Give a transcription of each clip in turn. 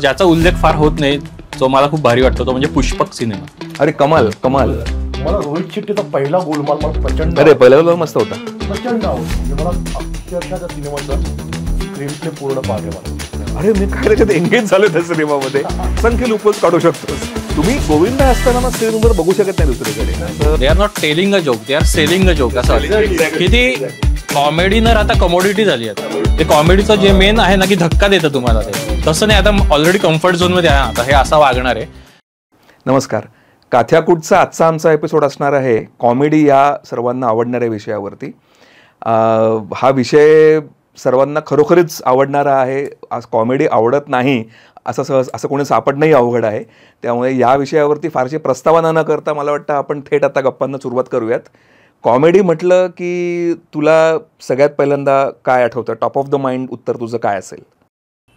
ज्याचा उल्लेख फार होत नाही, जो मला खूप भारी वाटतो, तो म्हणजे पुष्पक सिनेमा. अरे कमाल कमाल. मला रोहित शेट्टीचा पहिला गोलमाल मला प्रचंड, अरे पहिला गोलमाल मस्त होता, प्रचंड आवडला. म्हणजे मला अक्षरशः त्या सिनेमाचा स्क्रीन प्ले पूर्ण पाहिजे मला. अरे मी काय त्याच्यात एंगेज झालो त्या सिनेमामध्ये, असंख्य लूपच काढू शकतो. तुम्ही गोविंद असताना ना स्क्रीनवर बघू शकत नाही दुसरीकडे. They are not telling a joke, they are selling a joke. असं की ती कॉमेडी न आता कमोडिटी झाली आहे. ते कॉमेडीचं जे मेन आहे ना, की धक्का देतं तुम्हाला, ते तसं नाही. आता ऑलरेडी कम्फर्ट झोनमध्ये आहे, आता हे असं वागणार आहे. नमस्कार. काथ्याकूटचा आजचा आमचा एपिसोड असणार आहे कॉमेडी या सर्वांना आवडणाऱ्या विषयावरती. हा विषय सर्वांना खरोखरीच आवडणारा आहे. आज कॉमेडी आवडत नाही असं कोणी सापडणंही अवघड आहे. त्यामुळे या विषयावरती फारशी प्रस्तावना न करता मला वाटतं आपण थेट आता गप्पांना सुरुवात करूयात. कॉमेडी म्हटलं की तुला सगळ्यात पहिल्यांदा काय आठवतं? टॉप ऑफ द माइंड उत्तर तुझं काय असेल?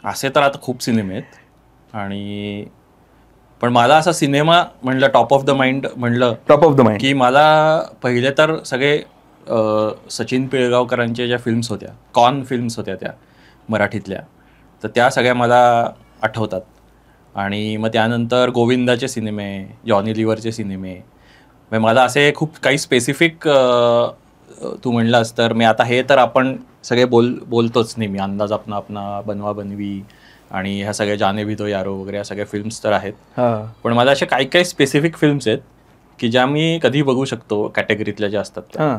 असे तर आता खूप सिनेमे आहेत, आणि पण मला असा सिनेमा म्हणलं टॉप ऑफ द माइंड म्हणलं, टॉप ऑफ द माइंड की मला पहिले तर सगळे सचिन पिळगावकरांच्या ज्या फिल्म्स होत्या, कॉन फिल्म्स होत्या त्या मराठीतल्या, तर त्या सगळ्या मला आठवतात. आणि मग त्यानंतर गोविंदाचे सिनेमे, जॉनी लिव्हरचे सिनेमे. मग मला असे खूप काही स्पेसिफिक तू म्हणलास तर मी आता हे तर आपण सगळे बोलतोच नेहमी, अंदाज अपना अपना, बनवा बनवी आणि ह्या सगळ्या जाने भी तो यारो वगैरे या सगळ्या फिल्म्स तर आहेत. पण मला असे काही काही स्पेसिफिक फिल्म्स आहेत की ज्या मी कधी बघू शकतो कॅटेगरीतल्या ज्या असतात त्या.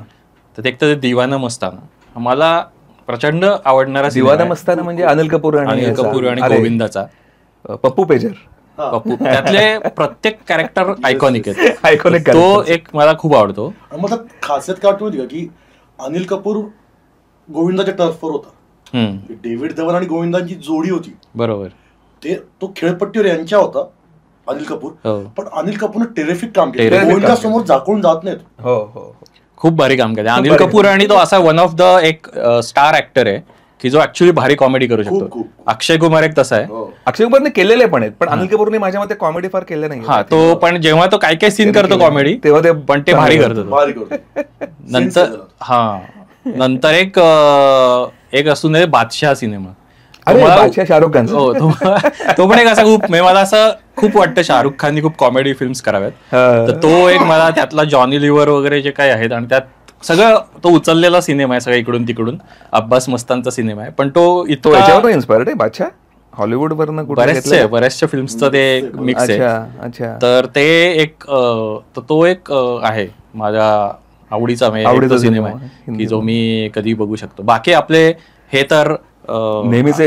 तर एक तर दिवाना मस्ताना मला प्रचंड आवडणारा. दिवाना मस्ताना म्हणजे अनिल कपूर आणि गोविंदाचा पप्पू पेजर. पप्पू त्यातले प्रत्येक कॅरेक्टर आयकॉनिक आहेत. आयकॉनिक तो एक मला खूप आवडतो. मला खासियत काय वाटत का की अनिल कपूर गोविंदाच्या टर्फवर होता. डेव्हिड धवन आणि गोविंदांची जोडी होती, बरोबर. तो खेळपट्टीवर यांच्या होता अनिल कपूर. पण अनिल कपूरने टेरिफिक काम केलं, गोविंदासमोर झाकून जात नाहीत. हो हो, खूप भारी काम केलं अनिल कपूर. आणि तो असा वन ऑफ द एक स्टार ऍक्टर आहे की जो ऍक्च्युअली भारी कॉमेडी करू शकतो. अक्षय कुमार एक तसा आहे. अक्षय कुमारने केलेले पण आहेत, पण अनिल कपूरने माझ्या मते कॉमेडी फार केले नाही. हा, तो पण जेव्हा तो काय काय सीन करतो कॉमेडी तेव्हा ते पण ते भारी करतो. नंतर एक असून बादशाह सिनेमा, शाहरुख खान. हो, तो पण एक असा खूप मला असं खूप वाटतं शाहरुख खाननी खूप कॉमेडी फिल्म्स कराव्यात. तर तो एक मला त्यातला जॉनी लिव्हर वगैरे जे काही आहेत आणि त्यात सगळं तो उचललेला सिनेमा आहे, सगळं इकडून तिकडून. अब्बास मस्तानचा सिनेमा आहे, पण तो याच्यावर इन्स्पायर्ड आहे. बादशाह हॉलिवूड वरनं बऱ्याचशा फिल्म्सचं ते मिक्स आहे. तर ते एक तो एक आहे माझ्या आवडीचा सिनेमा आहे की जो मी कधी बघू शकतो. बाकी आपले हे तर नेहमीचे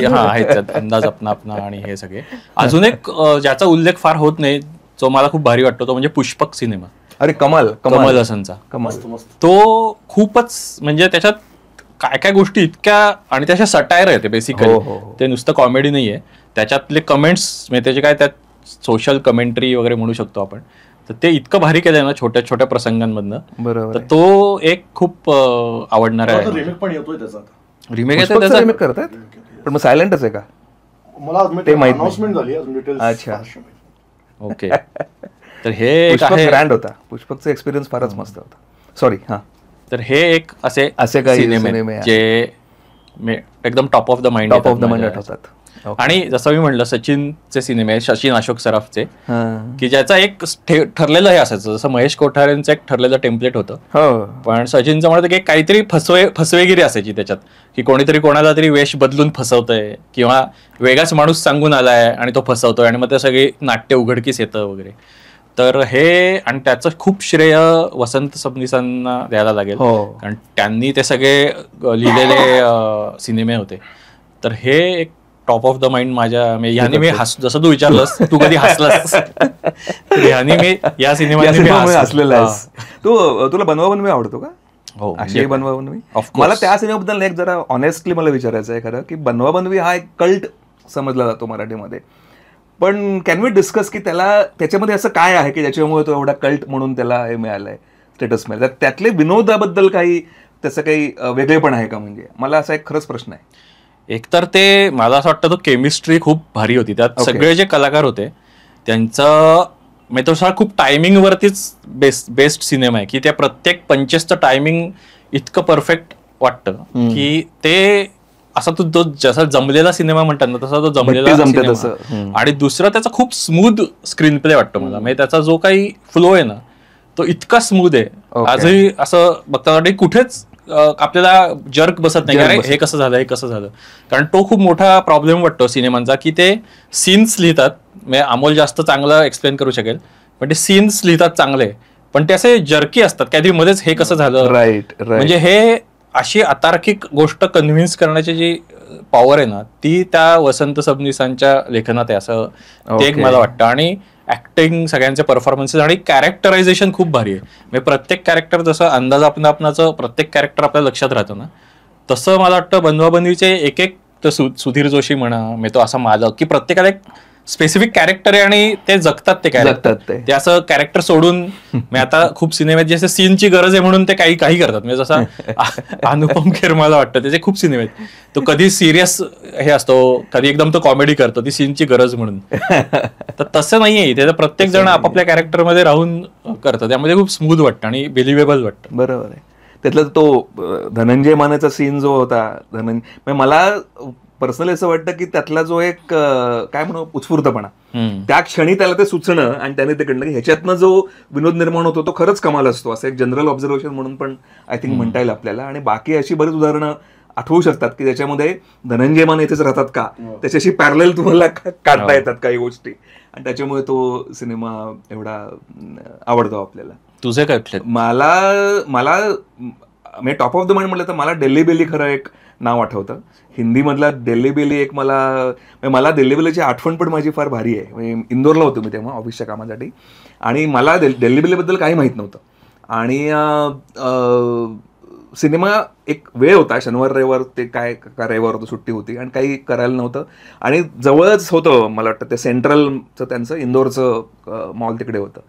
आहेत, अंदाज अपना अपना आणि हे सगळे. अजून एक ज्याचा उल्लेख फार होत नाही, जो मला खूप भारी वाटतो, तो म्हणजे पुष्पक सिनेमा. अरे कमाल कमल हसनचा. तो खूपच म्हणजे त्याच्यात काय काय गोष्टी इतक्या, आणि त्याच्या सटायर आहे ते बेसिकली. ते नुसतं कॉमेडी नाहीये, त्याच्यातले कमेंट्स म्हणजे त्याचे काय त्यात सोशल कमेंट्री वगैरे म्हणू शकतो आपण. तर ते इतकं भारी केलंय ना छोट्या छोट्या प्रसंगांमधनं. बरोबर. तर तो एक खूप आवडणार आहे. रिमेक पण येतोय त्याचा. रिमेक करतात, पण मग सायलेंटच आहे का? मला ते अनाउन्समेंट झाली अजून डिटेल्स. अच्छा, ओके. तर हे ब्रँड होता. पुष्पकचा एक्सपिरियन्स फारच मस्त होता. सॉरी. हा, तर हे एक असे काही सिनेमे जे एकदम टॉप ऑफ द माइंड आठवतात. आणि जसं मी म्हणलं सचिनचे सिनेमे, सचिन अशोक सराफचे, की ज्याचा एक ठरलेलं हे असायचं. जसं महेश कोठारेंचं एक ठरलेलं टेम्पलेट होतं, पण सचिनचं म्हणतं की काहीतरी फसवेगिरी असायची त्याच्यात, की कोणीतरी कोणाला तरी वेश बदलून फसवतंय किंवा वेगळाच माणूस सांगून आलाय आणि तो फसवतोय, आणि मग ते सगळी नाट्य उघडकीस येतं वगैरे. तर हे, आणि त्याचं खूप श्रेय वसंत सबनीसांना द्यायला लागेल, कारण त्यांनी ते सगळे लिहिलेले सिनेमे होते. तर हे एक टॉप ऑफ द माइंड माझ्या. ह्याने मी जसं तू विचारलंस तू कधी हसलास, ह्याने मी या सिनेमाने हसलेला आहेस. तुला बनवा बनवी आवडतो का? हो, अशी बनवा बनवी. मला त्या सिनेमाबद्दल एक जरा ऑनेस्टली मला विचारायचं आहे खरं, की बनवा बनवी हा एक कल्ट समजला जातो मराठीमध्ये, पण कॅन वी डिस्कस की त्याच्यामध्ये असं काय आहे की ज्याच्यामुळे तो एवढा कल्ट म्हणून त्याला हे मिळालंय, स्टेटस मिळालं? त्यातले विनोदाबद्दल काही त्याचं काही वेगळेपण आहे का? म्हणजे मला असा एक खरंच प्रश्न आहे. एकतर ते मला असं वाटतं तो केमिस्ट्री खूप भारी होती त्यात. सगळे जे कलाकार होते त्यांचं म्हणजे तो सगळा खूप टायमिंग वरतीच बेस्ट सिनेमा आहे, की त्या प्रत्येक पंचेसचं टायमिंग इतकं परफेक्ट वाटतं की ते असा तो जसा जमलेला सिनेमा म्हणतात ना तसा तो जमलेला सिनेमा. आणि दुसरा त्याचा खूप स्मूथ स्क्रीन प्ले वाटतो मला. म्हणजे त्याचा जो काही फ्लो आहे ना तो इतका स्मूथ आहे आजही असं बघताना कुठेच आपल्याला जर्क बसत नाही अरे हे कसं झालं हे कसं झालं. कारण तो खूप मोठा प्रॉब्लेम वाटतो सिनेमांचा की ते सीन्स लिहितात. म्हणजे अमोल जास्त चांगलं एक्सप्लेन करू शकेल पण ते सीन्स लिहितात चांगले पण ते असे जर्की असतात काहीतरी मध्येच हे कसं झालं. राईट. म्हणजे हे अशी अतार्किक गोष्ट कन्व्हिन्स करण्याची जी पॉवर आहे ना ती त्या वसंत सबनीसांच्या लेखनात आहे असं ते एक मला वाटतं. आणि ऍक्टिंग सगळ्यांचे परफॉर्मन्सेस आणि कॅरेक्टरायझेशन खूप भारी आहे. म्हणजे प्रत्येक कॅरेक्टर जसं अंदाज आपणाचं प्रत्येक कॅरेक्टर आपल्या लक्षात राहतं ना तसं मला वाटतं बंधुआबंधूचे एक सुधीर जोशी म्हणा मी तो असा मालक की प्रत्येकाला एक स्पेसिफिक कॅरेक्टर आहे आणि ते जगतात ते कॅरेक्टर. ते असं कॅरेक्टर सोडून मी आता खूप सिनेमात जसे सीनची गरज आहे म्हणून ते काही करतात. म्हणजे जसा अनुपम खेर मला वाटतं त्याचे खूप सिनेमे आहेत तो कधी सिरियस हे असतो कधी एकदम तो कॉमेडी करतो ती सीनची गरज म्हणून. तर तसं नाहीये त्याचं प्रत्येक जण आपापल्या कॅरेक्टरमध्ये राहून करतं त्यामध्ये खूप स्मूथ वाटतं आणि बिलिव्हेबल वाटतं. बरोबर आहे. त्यातला तो धनंजय मानेचा सीन जो होता मला पर्सनली असं वाटतं की त्यातला जो एक काय म्हणू उत्स्फूर्तपणा त्या क्षणी त्याला ते सुचणं आणि त्याने ते कडलं की ह्याच्यातनं जो विनोद निर्माण होतो तो खरंच कमाल असतो असं एक जनरल ऑब्झर्वेशन म्हणून पण आय थिंक म्हणता येईल आपल्याला. आणि बाकी अशी बरीच उदाहरणं आठवू शकतात की त्याच्यामध्ये धनंजय माने इथेच राहतात का त्याच्याशी पॅरलेल तुम्हाला काढता येतात काही गोष्टी आणि त्याच्यामुळे तो सिनेमा एवढा आवडतो आपल्याला. तुझे काय मला टॉप ऑफ द माइंड म्हटलं तर मला दिल्ली बेली खरं एक नाव आठवतं. हिंदीमधला दिल्ली बेली एक मला दिल्ली बेलीची आठवण पण माझी फार भारी आहे. म्हणजे इंदोरला होतो मी तेव्हा ऑफिसच्या कामासाठी आणि मला दिल्ली बेलीबद्दल काही माहीत नव्हतं आणि सिनेमा एक वेळ होता शनिवार रविवार ते काय रविवार होतं सुट्टी होती आणि काही करायला नव्हतं आणि जवळच होतं मला वाटतं ते सेंट्रलचं त्यांचं इंदोरचं मॉल तिकडे होतं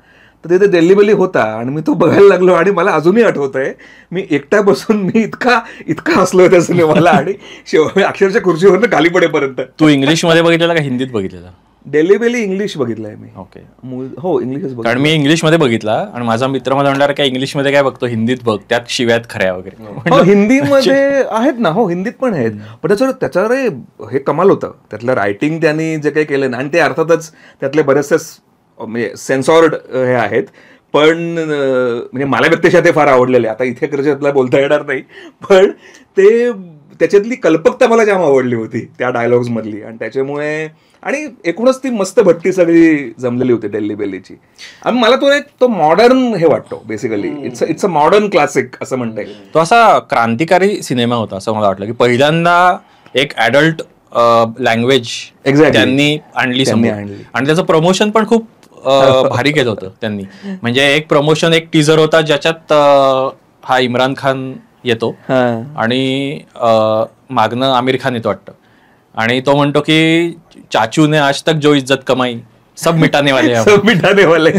तर तिथे दिल्ली बेली होता आणि मी तो बघायला लागलो आणि मला अजूनही आठवतंय मी एकट्या बसून मी इतका हो त्या सिनेमाला आणि अक्षरशः खुर्चीवरनं खाली पडेपर्यंत. तू इंग्लिशमध्ये बघितलेला का हिंदीत बघितलेला? दिल्ली बेली इंग्लिश बघितलाय मी. ओके. हो इंग्लिशच बघ. कारण मी इंग्लिशमध्ये बघितला आणि माझा मित्र मला म्हणणार काय इंग्लिशमध्ये काय बघतो हिंदीत बघ त्यात शिव्यात खऱ्या वगैरे. हिंदीमध्ये आहेत ना हो हिंदीत पण आहेत पण त्याच्यावर हे कमाल होतं त्यातलं रायटिंग त्यांनी जे काही केलं ना आणि ते अर्थातच त्यातले बरेचसे म्हणजे सेन्सॉर्ड हे आहेत पण म्हणजे मला व्यक्तिशः ते फार आवडलेले. आता इथे त्यातला बोलता येणार नाही पण ते त्याच्यातली कल्पकता मला जाम आवडली होती त्या डायलॉग्स मधली आणि त्याच्यामुळे आणि एकूणच ती मस्त भट्टी सगळी जमलेली होती दिल्ली बेलीची. आणि मला तो मॉडर्न हे वाटतो basically it's a modern classic असं म्हणता येईल. तो असा क्रांतिकारी सिनेमा होता असं मला वाटलं की पहिल्यांदा एक ऍडल्ट लँग्वेज त्यांनी आणली आणि त्याचं प्रमोशन पण खूप भारी केलं होतं त्यांनी. म्हणजे एक प्रमोशन एक टीजर होता ज्याच्यात हा इम्रान खान येतो आणि मागणं आमिर खान येतो वाटतं आणि तो म्हणतो की चाचू ने आज तक जो इज्जत कमाई सब मिटाने वाले.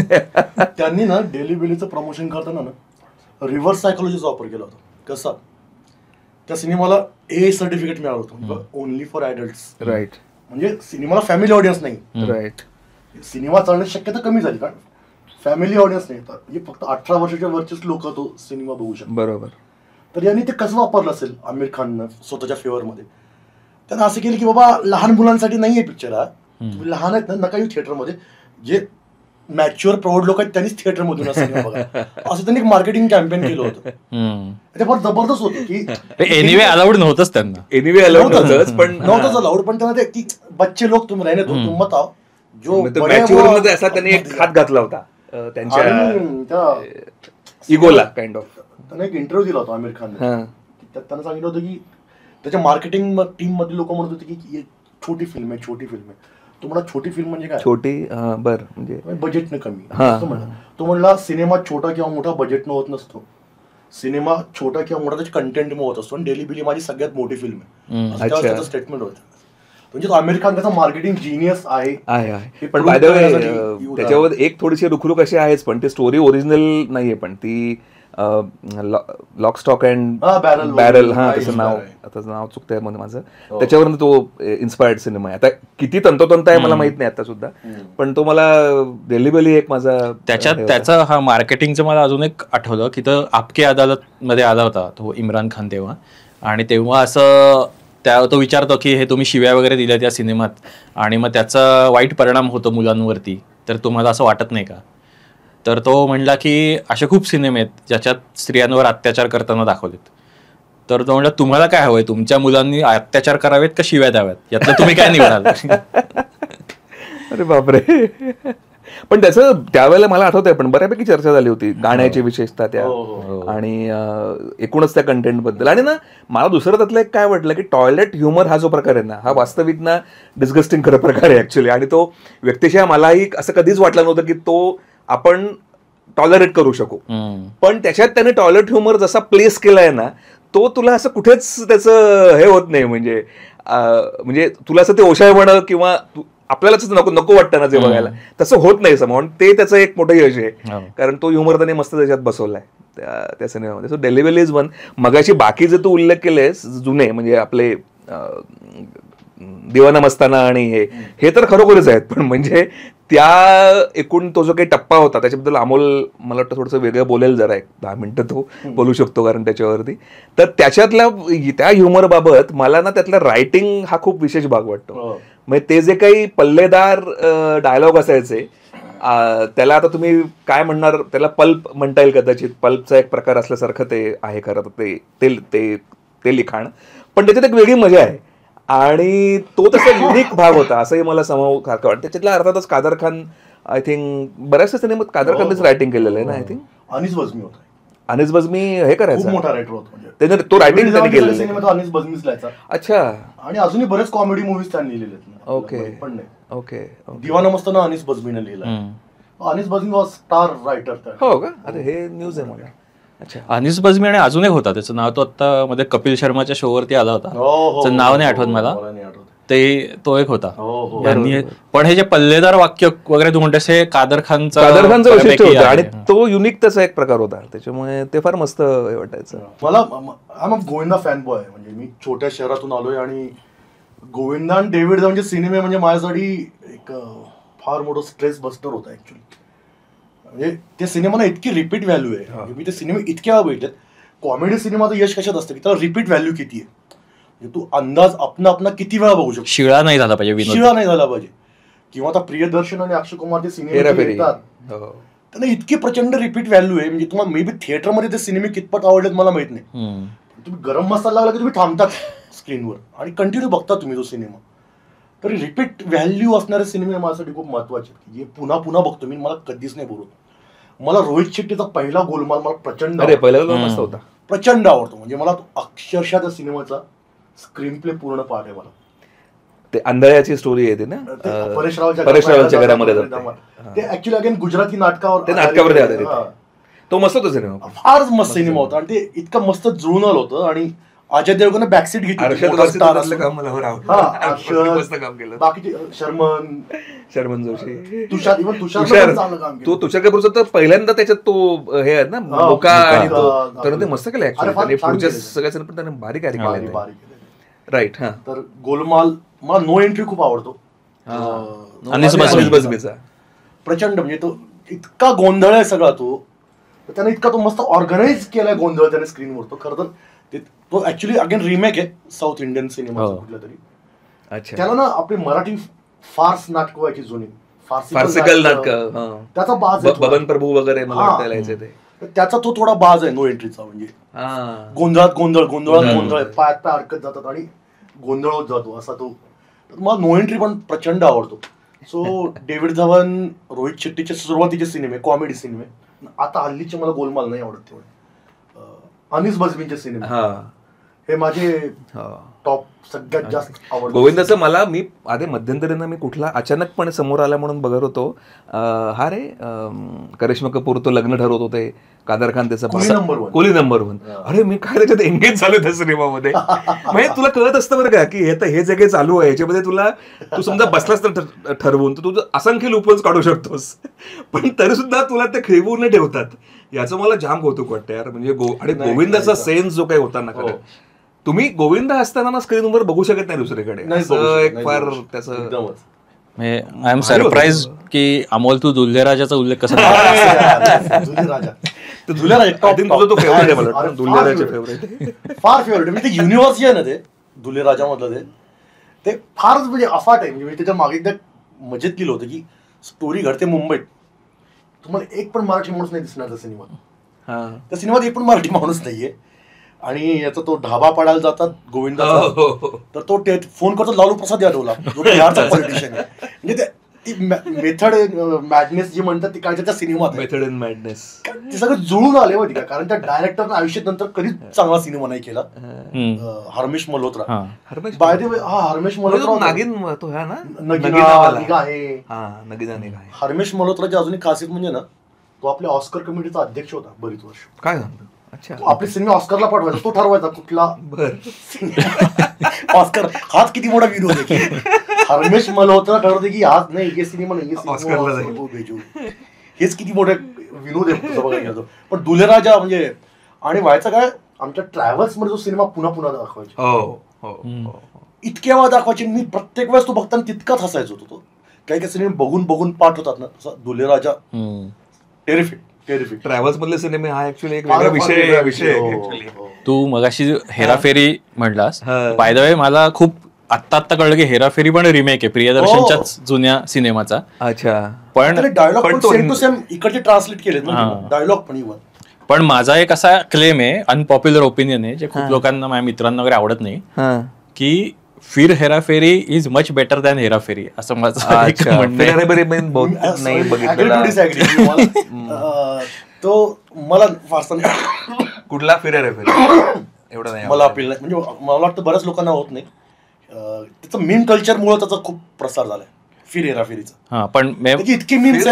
त्यांनी ना दिल्ली बेलीचं प्रमोशन करताना ना रिव्हर्स सायकोलॉजीचा वापर केला होता. कसा त्या सिनेमाला ए सर्टिफिकेट मिळालं होतं ओनली फॉर ऍडल्ट्स. राईट. म्हणजे सिनेमाला फॅमिली ऑडियन्स नाही. राईट. सिनेमा चालण्याची शक्यता कमी झाली कारण फॅमिली ऑडियन्स नाही तर म्हणजे फक्त 18 वर्षाच्या वरचेच लोक तो सिनेमा बघू शकतात. बरोबर. तर यांनी ते कसं वापरलं असेल आमिर खाननं स्वतःच्या फेवरमध्ये. त्यांना असं केलं की बाबा लहान मुलांसाठी नाहीये पिक्चर हा तुम्ही लहान आहेत ना नका येऊ थिएटरमध्ये जे मॅच्युअर प्रौढ लोक आहेत त्यांनीच थिएटरमधून असं त्यांनी एक मार्केटिंग कॅम्पेन केलं होतं. ते फार जबरदस्त होतं की एनिवे अलाउड नव्हतंच त्यांना पण नव्हतंच अलाउड पण त्यांना ते की बच्चे लोक तुम्ही राहिले तो तुमत आहो जो मध्ये असा त्यांनी एक हात घातला होता त्यांच्या इगोला काइंड ऑफ. त्याने एक इंटरव्ह्यू दिला होता आमिर खान त्यांना सांगितलं होतं की त्याच्या मार्केटिंग टीम मधले लोक म्हणत होते की छोटी फिल्म आहे. तो म्हणा छोटी फिल्म म्हणजे काय छोटी बरं म्हणजे बजेटने कमी. तो म्हणला सिनेमा छोटा किंवा मोठा बजेटनं होत नसतो. सिनेमा छोटा किंवा मोठा त्याच्या कंटेंटमुळे होत असतो आणि दिल्ली बेली माझी सगळ्यात मोठी फिल्म आहे त्याचं स्टेटमेंट होतं. म्हणजे तो आमिर खान त्याचा मार्केटिंग जीनियस आहे. पण बाय द वे त्याच्यावर एक थोडीशी रुखरुख अशी आहेच पण ती स्टोरी ओरिजिनल नाहीये पण ती लॉक स्टॉक अँड बॅरल त्याचं नाव चुकतंय माझं त्याच्यावरून तो इन्स्पायर्ड सिनेमा आहे. आता किती तंतोतंत आहे मला माहित नाही आता सुद्धा पण तो मला दिल्ली बेली एक माझा त्याचा हा मार्केटिंगचं मला अजून एक आठवलं की तो आपके अदालत मध्ये आला होता तो इम्रान खान तेव्हा आणि तेव्हा असं तो विचारतो की हे तुम्ही शिव्या वगैरे दिल्या त्या सिनेमात आणि मग त्याचा वाईट परिणाम होतो मुलांवरती, तर तुम्हाला असं वाटत नाही का? तर तो म्हणला की असे खूप सिनेमे आहेत ज्याच्यात स्त्रियांवर अत्याचार करताना दाखवलेत. तर तो म्हणला तुम्हाला काय हवंय, तुमच्या मुलांनी अत्याचार करावेत का शिव्या द्याव्यात, यातलं तुम्ही काय निवडाल? अरे बापरे. पण त्याचं त्यावेळेला मला आठवतंय पण बऱ्यापैकी चर्चा झाली होती गाण्याची विशेषतः त्या आणि एकूणच त्या कंटेंट बद्दल. आणि ना मला दुसरं त्यातलं एक काय वाटलं की टॉयलेट ह्युमर हा जो प्रकार आहे ना, हा वास्तविक ना डिस्गस्टिंग खरं प्रकार आहे ऍक्च्युली. आणि तो व्यक्तिशः मलाही असं कधीच वाटलं नव्हतं की तो आपण टॉलरेट करू शकू. पण त्याच्यात त्याने टॉयलेट ह्युमर जसा प्लेस केलाय ना, तो तुला असं कुठेच त्याचं हे होत नाही. म्हणजे तुला असं ते ओशाळपणं किंवा आपल्यालाच नको वाटतं ना जे बघायला, तसं होत नाही समोर. ते त्याचं एक मोठं यश आहे, कारण तो ह्युमर त्याने मस्त त्याच्यात बसवलाय त्या सिनेमामध्ये. So delivery is one. मगाशी बाकी जे तू उल्लेख केलेस जुने, म्हणजे आपले दिवाना मस्ताना आणि हे तर खरोखरच आहेत. पण म्हणजे त्या एकूण तो जो काही टप्पा होता त्याच्याबद्दल अमोल मला वाटतं थोडंसं वेगळं बोलेल, जरा 1-10 मिनिटं तो बोलू शकतो कारण त्याच्यावरती. तर त्याच्यातल्या त्या ह्युमर बाबत मला ना त्यातला रायटिंग हा खूप विशेष भाग वाटतो. म्हणजे ते जे काही पल्लेदार डायलॉग असायचे, त्याला आता तुम्ही काय म्हणणार, त्याला पल्प म्हणता येईल कदाचित, पल्पचा एक प्रकार असल्यासारखं ते आहे खरं ते लिखाण. पण त्याच्यात एक वेगळी मजा आहे आणि तो तसा युनिक भाग होता असंही मला सारखं वाटतं. त्याच्यातल्या अर्थातच कादर खान, आय थिंक बऱ्याचशा सिनेमात कादर खाननेच रायटिंग केलेलं आहे ना. आय थिंक अनीस बझमी होता. अनीस बझमी हे करायचा, मोठा रायटर होता. त्याने तो रायटिंग त्यांनी केलेलं सिनेमात अनीस बझमीच लिहायचा. अच्छा. आणि अजूनही बरेच कॉमेडी मूवीज त्यांनी लिहिलेले आहेत. ओके पण नाही. ओके. दिवाना मस्ताना अनीस बझमीने लिहिला. Anees Bazmee was star writer. हो का? अरे हे न्यूज आहे मला. अच्छा. अनीस बझमी. आणि अजून एक होता त्याचं नाव, तो आता मध्ये कपिल शर्माच्या शो वरती आला होता, त्याचं नाव नाही आठवत मला, तो एक होता. पण हे जे पल्लेदार वाक्य वगैरे तू म्हणतेस हे कादर खानचा वैशिष्ट्य होतं आणि तो युनिक त्याचा एक प्रकार होता, त्याच्यामुळे ते फार मस्त वाटायचं मला. गोविंदा फॅन बॉय आहे. म्हणजे मी छोट्या शहरातून आलोय आणि गोविंदा आणि डेव्हिड म्हणजे सिनेमे म्हणजे माझ्यासाठी एक फार मोठं स्ट्रेस बस्टर होता ऍक्च्युली. म्हणजे त्या सिनेमाला इतकी रिपीट व्हॅल्यू आहे. मी ते सिनेमे इतक्या बघितलेत. कॉमेडी सिनेमाचं यश कशात असतं की त्याला रिपीट व्हॅल्यू किती आहे. तू अंदाज आपला किती वेळा बघू शकतो. शिळा नाही झाला पाहिजे. किंवा आता प्रियदर्शन आणि अक्षय कुमारचे सिनेमे येतात त्यांना इतकी प्रचंड रिपीट व्हॅल्यू आहे. म्हणजे तुम्हाला मे बी थिएटरमध्ये ते सिनेमे कितपत आवडलेत मला माहित नाही. तुम्ही गरम मसाला लागला की तुम्ही थांबतात स्क्रीनवर आणि कंटिन्यू बघता तुम्ही तो सिनेमा. तरी रिपीट व्हॅल्यू असणारे सिनेमे माझ्यासाठी खूप महत्वाचे आहेत, जे पुन्हा पुन्हा बघतो मी. मला कधीच नाही बोलत. मला रोहित शेट्टीचा पहिला गोलमाल मला प्रचंड आवडतो. म्हणजे मला अक्षरशः त्या सिनेमाचा स्क्रीन प्ले पूर्ण पाठ आहे. मला ते आंधळ्याची स्टोरी आहे ना, परेश रावलच्या घरामध्ये. ते ऍक्च्युली अगेन गुजराती नाटकावर तो मस्त होता सिनेमा, फार मस्त सिनेमा होता. आणि ते इतकं मस्त जुळून आलं होतं. आणि अजय देवगणनं बॅकसीट घेतली. बाकीचे शर्मन जोशी, तुषार तुषार कपूरचं तर पहिल्यांदा त्याच्यात तो हे आहे ना मोका, आणि तो ते मस्त केलं ऍक्च्युअली. पुढच्या सगळ्या सिनेमात त्याने भारी कार्य केलं. राईट. हा. तर गोलमाल मला नो एंट्री खूप आवडतो. अनीस बझमीचा प्रचंड. म्हणजे तो इतका गोंधळ आहे सगळा तो. त्याने इतका तो मस्त ऑर्गनाइज केलाय गोंधळ त्याने स्क्रीनवर. तो खरं तर तो ऍक्च्युली अगेन रिमेक आहे साऊथ इंडियन सिनेमाचा कुठला तरी. अच्छा. त्याला ना आपली मराठी फार्स नाटक व्हायची जुनी, फार्सिकल नाटक, त्याचा बाज बबन प्रभू वगैरे त्याचा तो थोडा बाज आहे नो एंट्रीचा. म्हणजे गोंधळात गोंधळ पायात पाय अडकत जातात आणि गोंधळ होत जातो असा तो. मला नो एंट्री पण प्रचंड आवडतो. सो डेव्हिड धवन, रोहित शेट्टीचे सुरुवातीचे सिनेमे, कॉमेडी सिनेमे. आता हल्लीचे मला गोलमाल नाही आवडत तेवढे. अनीस बझमीचे सिनेमे हे माझे टॉप सगळ्यात जास्त आवडतं. गोविंदाचं मला मी आधी मध्यंतरीनं मी कुठला अचानकपणे समोर आला म्हणून बघत होतो. हा रे करिश्मा कपूर तो लग्न ठरवत होते, कादर खान त्याचा कोली नंबर 1. अरे मी काय त्याच्यात एंगेज झालो त्या सिनेमामध्ये. म्हणजे तुला कळत असतं बरं का की हे जे काही चालू आहे याच्यामध्ये तू समजा बसलास तर ठरवून तर तुझं असंख्य लूपहोल्स काढू शकतोस, पण तरी सुद्धा तुला ते खेळवून ठेवतात. याचं मला जाम कौतुक वाटतं यार. म्हणजे आणि गोविंदाचा सेन्स जो काही होता ना, तुम्ही गोविंदा असताना स्क्रीनवर बघू शकत नाही दुसरीकडे. एक फार त्याचं आय एम सरप्राइज की अमोल तू दुल्हेराजाचा उल्लेख कसा फार फेवरेट. म्हणजे युनिव्हर्सिटी आहे ना ते दुले राजा मधलं ते फारच म्हणजे अफाट आहे. म्हणजे त्याच्या मागे एकदा मजेत लिहिलं होतं की स्टोरी घडते मुंबईत, तुम्हाला एक पण मराठी माणूस नाही दिसणार त्या सिनेमात. त्या सिनेमात एक पण मराठी माणूस नाहीये. आणि याचा तो ढाबा पाडायला जातात गोविंदाचा, तर तो फोन करतो लालू प्रसाद यादवला, जो बिहारचा पॉलिटिशियन आहे. म्हणजे ती मेथड मॅडनेस जी म्हणतात ती काय त्या सिनेमात मेथड इन मॅडनेस ते सगळं जुळून आले माहिती का. कारण त्या डायरेक्टरनं आयुष्यात नंतर कधीच चांगला सिनेमा नाही केला. Harmesh Malhotra, by the way हा हरमेश मल्होत्रा नागिन तो है ना, नगिना आहे. हरमेश मल्होत्राची अजून एक खासियत म्हणजे ना, तो आपल्या ऑस्कर कमिटीचा अध्यक्ष होता बरीच वर्ष. काय सांगतो? अच्छा, आपले सिनेमा ऑस्करला पाठवायचा, तो ठरवायचा कुठला ऑस्कर. हाच किती मोठा विरोध आहे की हरमेश मल्होत्रा ठरवते की हाच नाही, हे सिनेमा नाही, हेच किती मोठे विनोद आहे बघायला. पण दुले राजा म्हणजे, आणि व्हायचं काय, आमच्या ट्रॅव्हल्स मध्ये जो सिनेमा पुन्हा पुन्हा दाखवायचे, इतक्या वेळा दाखवायचे, मी प्रत्येक वेळेस तो बघताना तितकाच हसायचो होतो. तो काही काही सिनेमे बघून बघून पाठ होतात ना, तसा दुले राजा टेरिफिक. ट्रॅव्हल्स मधले सिनेमे हा ऍक्च्युअली एक वेगळा विषय. तू मगाशी हेराफेरी म्हणलास, बाय द वे मला खूप आत्ता कळलं की हेराफेरी पण रिमेक आहे प्रियदर्शनच्याच जुन्या सिनेमाचा. अच्छा, पण डायलॉग सेम टू सेम इकडचे ट्रान्सलेट केले डायलॉग पण. पण माझा एक असा क्लेम आहे, अनपॉप्युलर ओपिनियन आहे, जे खूप लोकांना, माझ्या मित्रांना वगैरे आवडत नाही, की फिर हेराफेरी इज मच बेटर दॅन हेराफेरी, असं माझं तो मला फारसा कुठला फिर हेराफेरी एवढं नाही मला अपील नाही. म्हणजे मला वाटतं बऱ्याच लोकांना होत नाही. त्याचं मीम कल्चरमुळे त्याचा खूप प्रसार झालाय फिर हेराफेरीचा. हा, पण इतकी मीम्स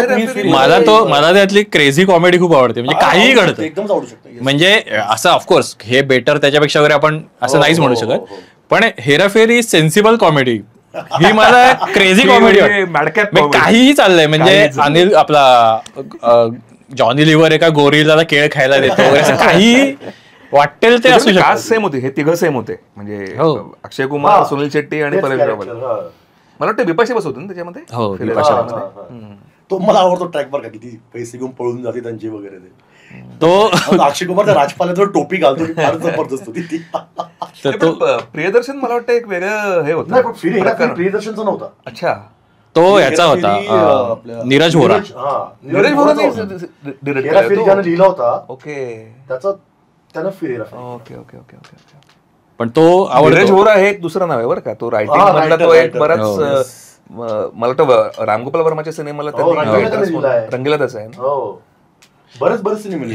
मला त्यातली क्रेझी कॉमेडी खूप आवडते. म्हणजे काहीही घडतं, एकदम आवडू शकतं. म्हणजे असं ऑफकोर्स हे बेटर त्याच्यापेक्षा वगैरे आपण असं नाहीच म्हणू शकत, पण हेराफेरी सेन्सिबल कॉमेडी ही मला क्रेझी कॉमेडी वाटते. काहीही चाललंय, म्हणजे अनिल आपला जॉनी लिव्हर एका गोरीला केळ खायला देतो वगैरे, काही वाटेल ते असू शकतं. सेम होते, हे तिघं सेम होते. म्हणजे अक्षय कुमार, सुनील शेट्टी आणि परेश रावल. मला वाटतं बिपाशा बस होतं ना त्याच्यामध्ये. हो, तो मला आवडतो ट्रॅक बरं का, किती पैसे घेऊन पळून जाते त्यांचे वगैरे. तो अक्षय कुमार राजपाला टोपी घालतो, फार जबरदस्त होती. तर तो प्रियदर्शन मला वाटतं एक वेगळं हे होतं. प्रियदर्शनचा नव्हता. अच्छा, तो याचा होता नीरज वोरा. लिहिला होता. ओके, त्यानं फिरेला. Okay okay okay okay. पण तो नीरज वोरा हे एक दुसरं नाव आहे बरं का. तो रायटिंग मधला तो एक बराच, मला वाटतं रामगोपाल वर्माच्या सिनेमाला रंगीला त्याचा आहे. बरेच सिनेमे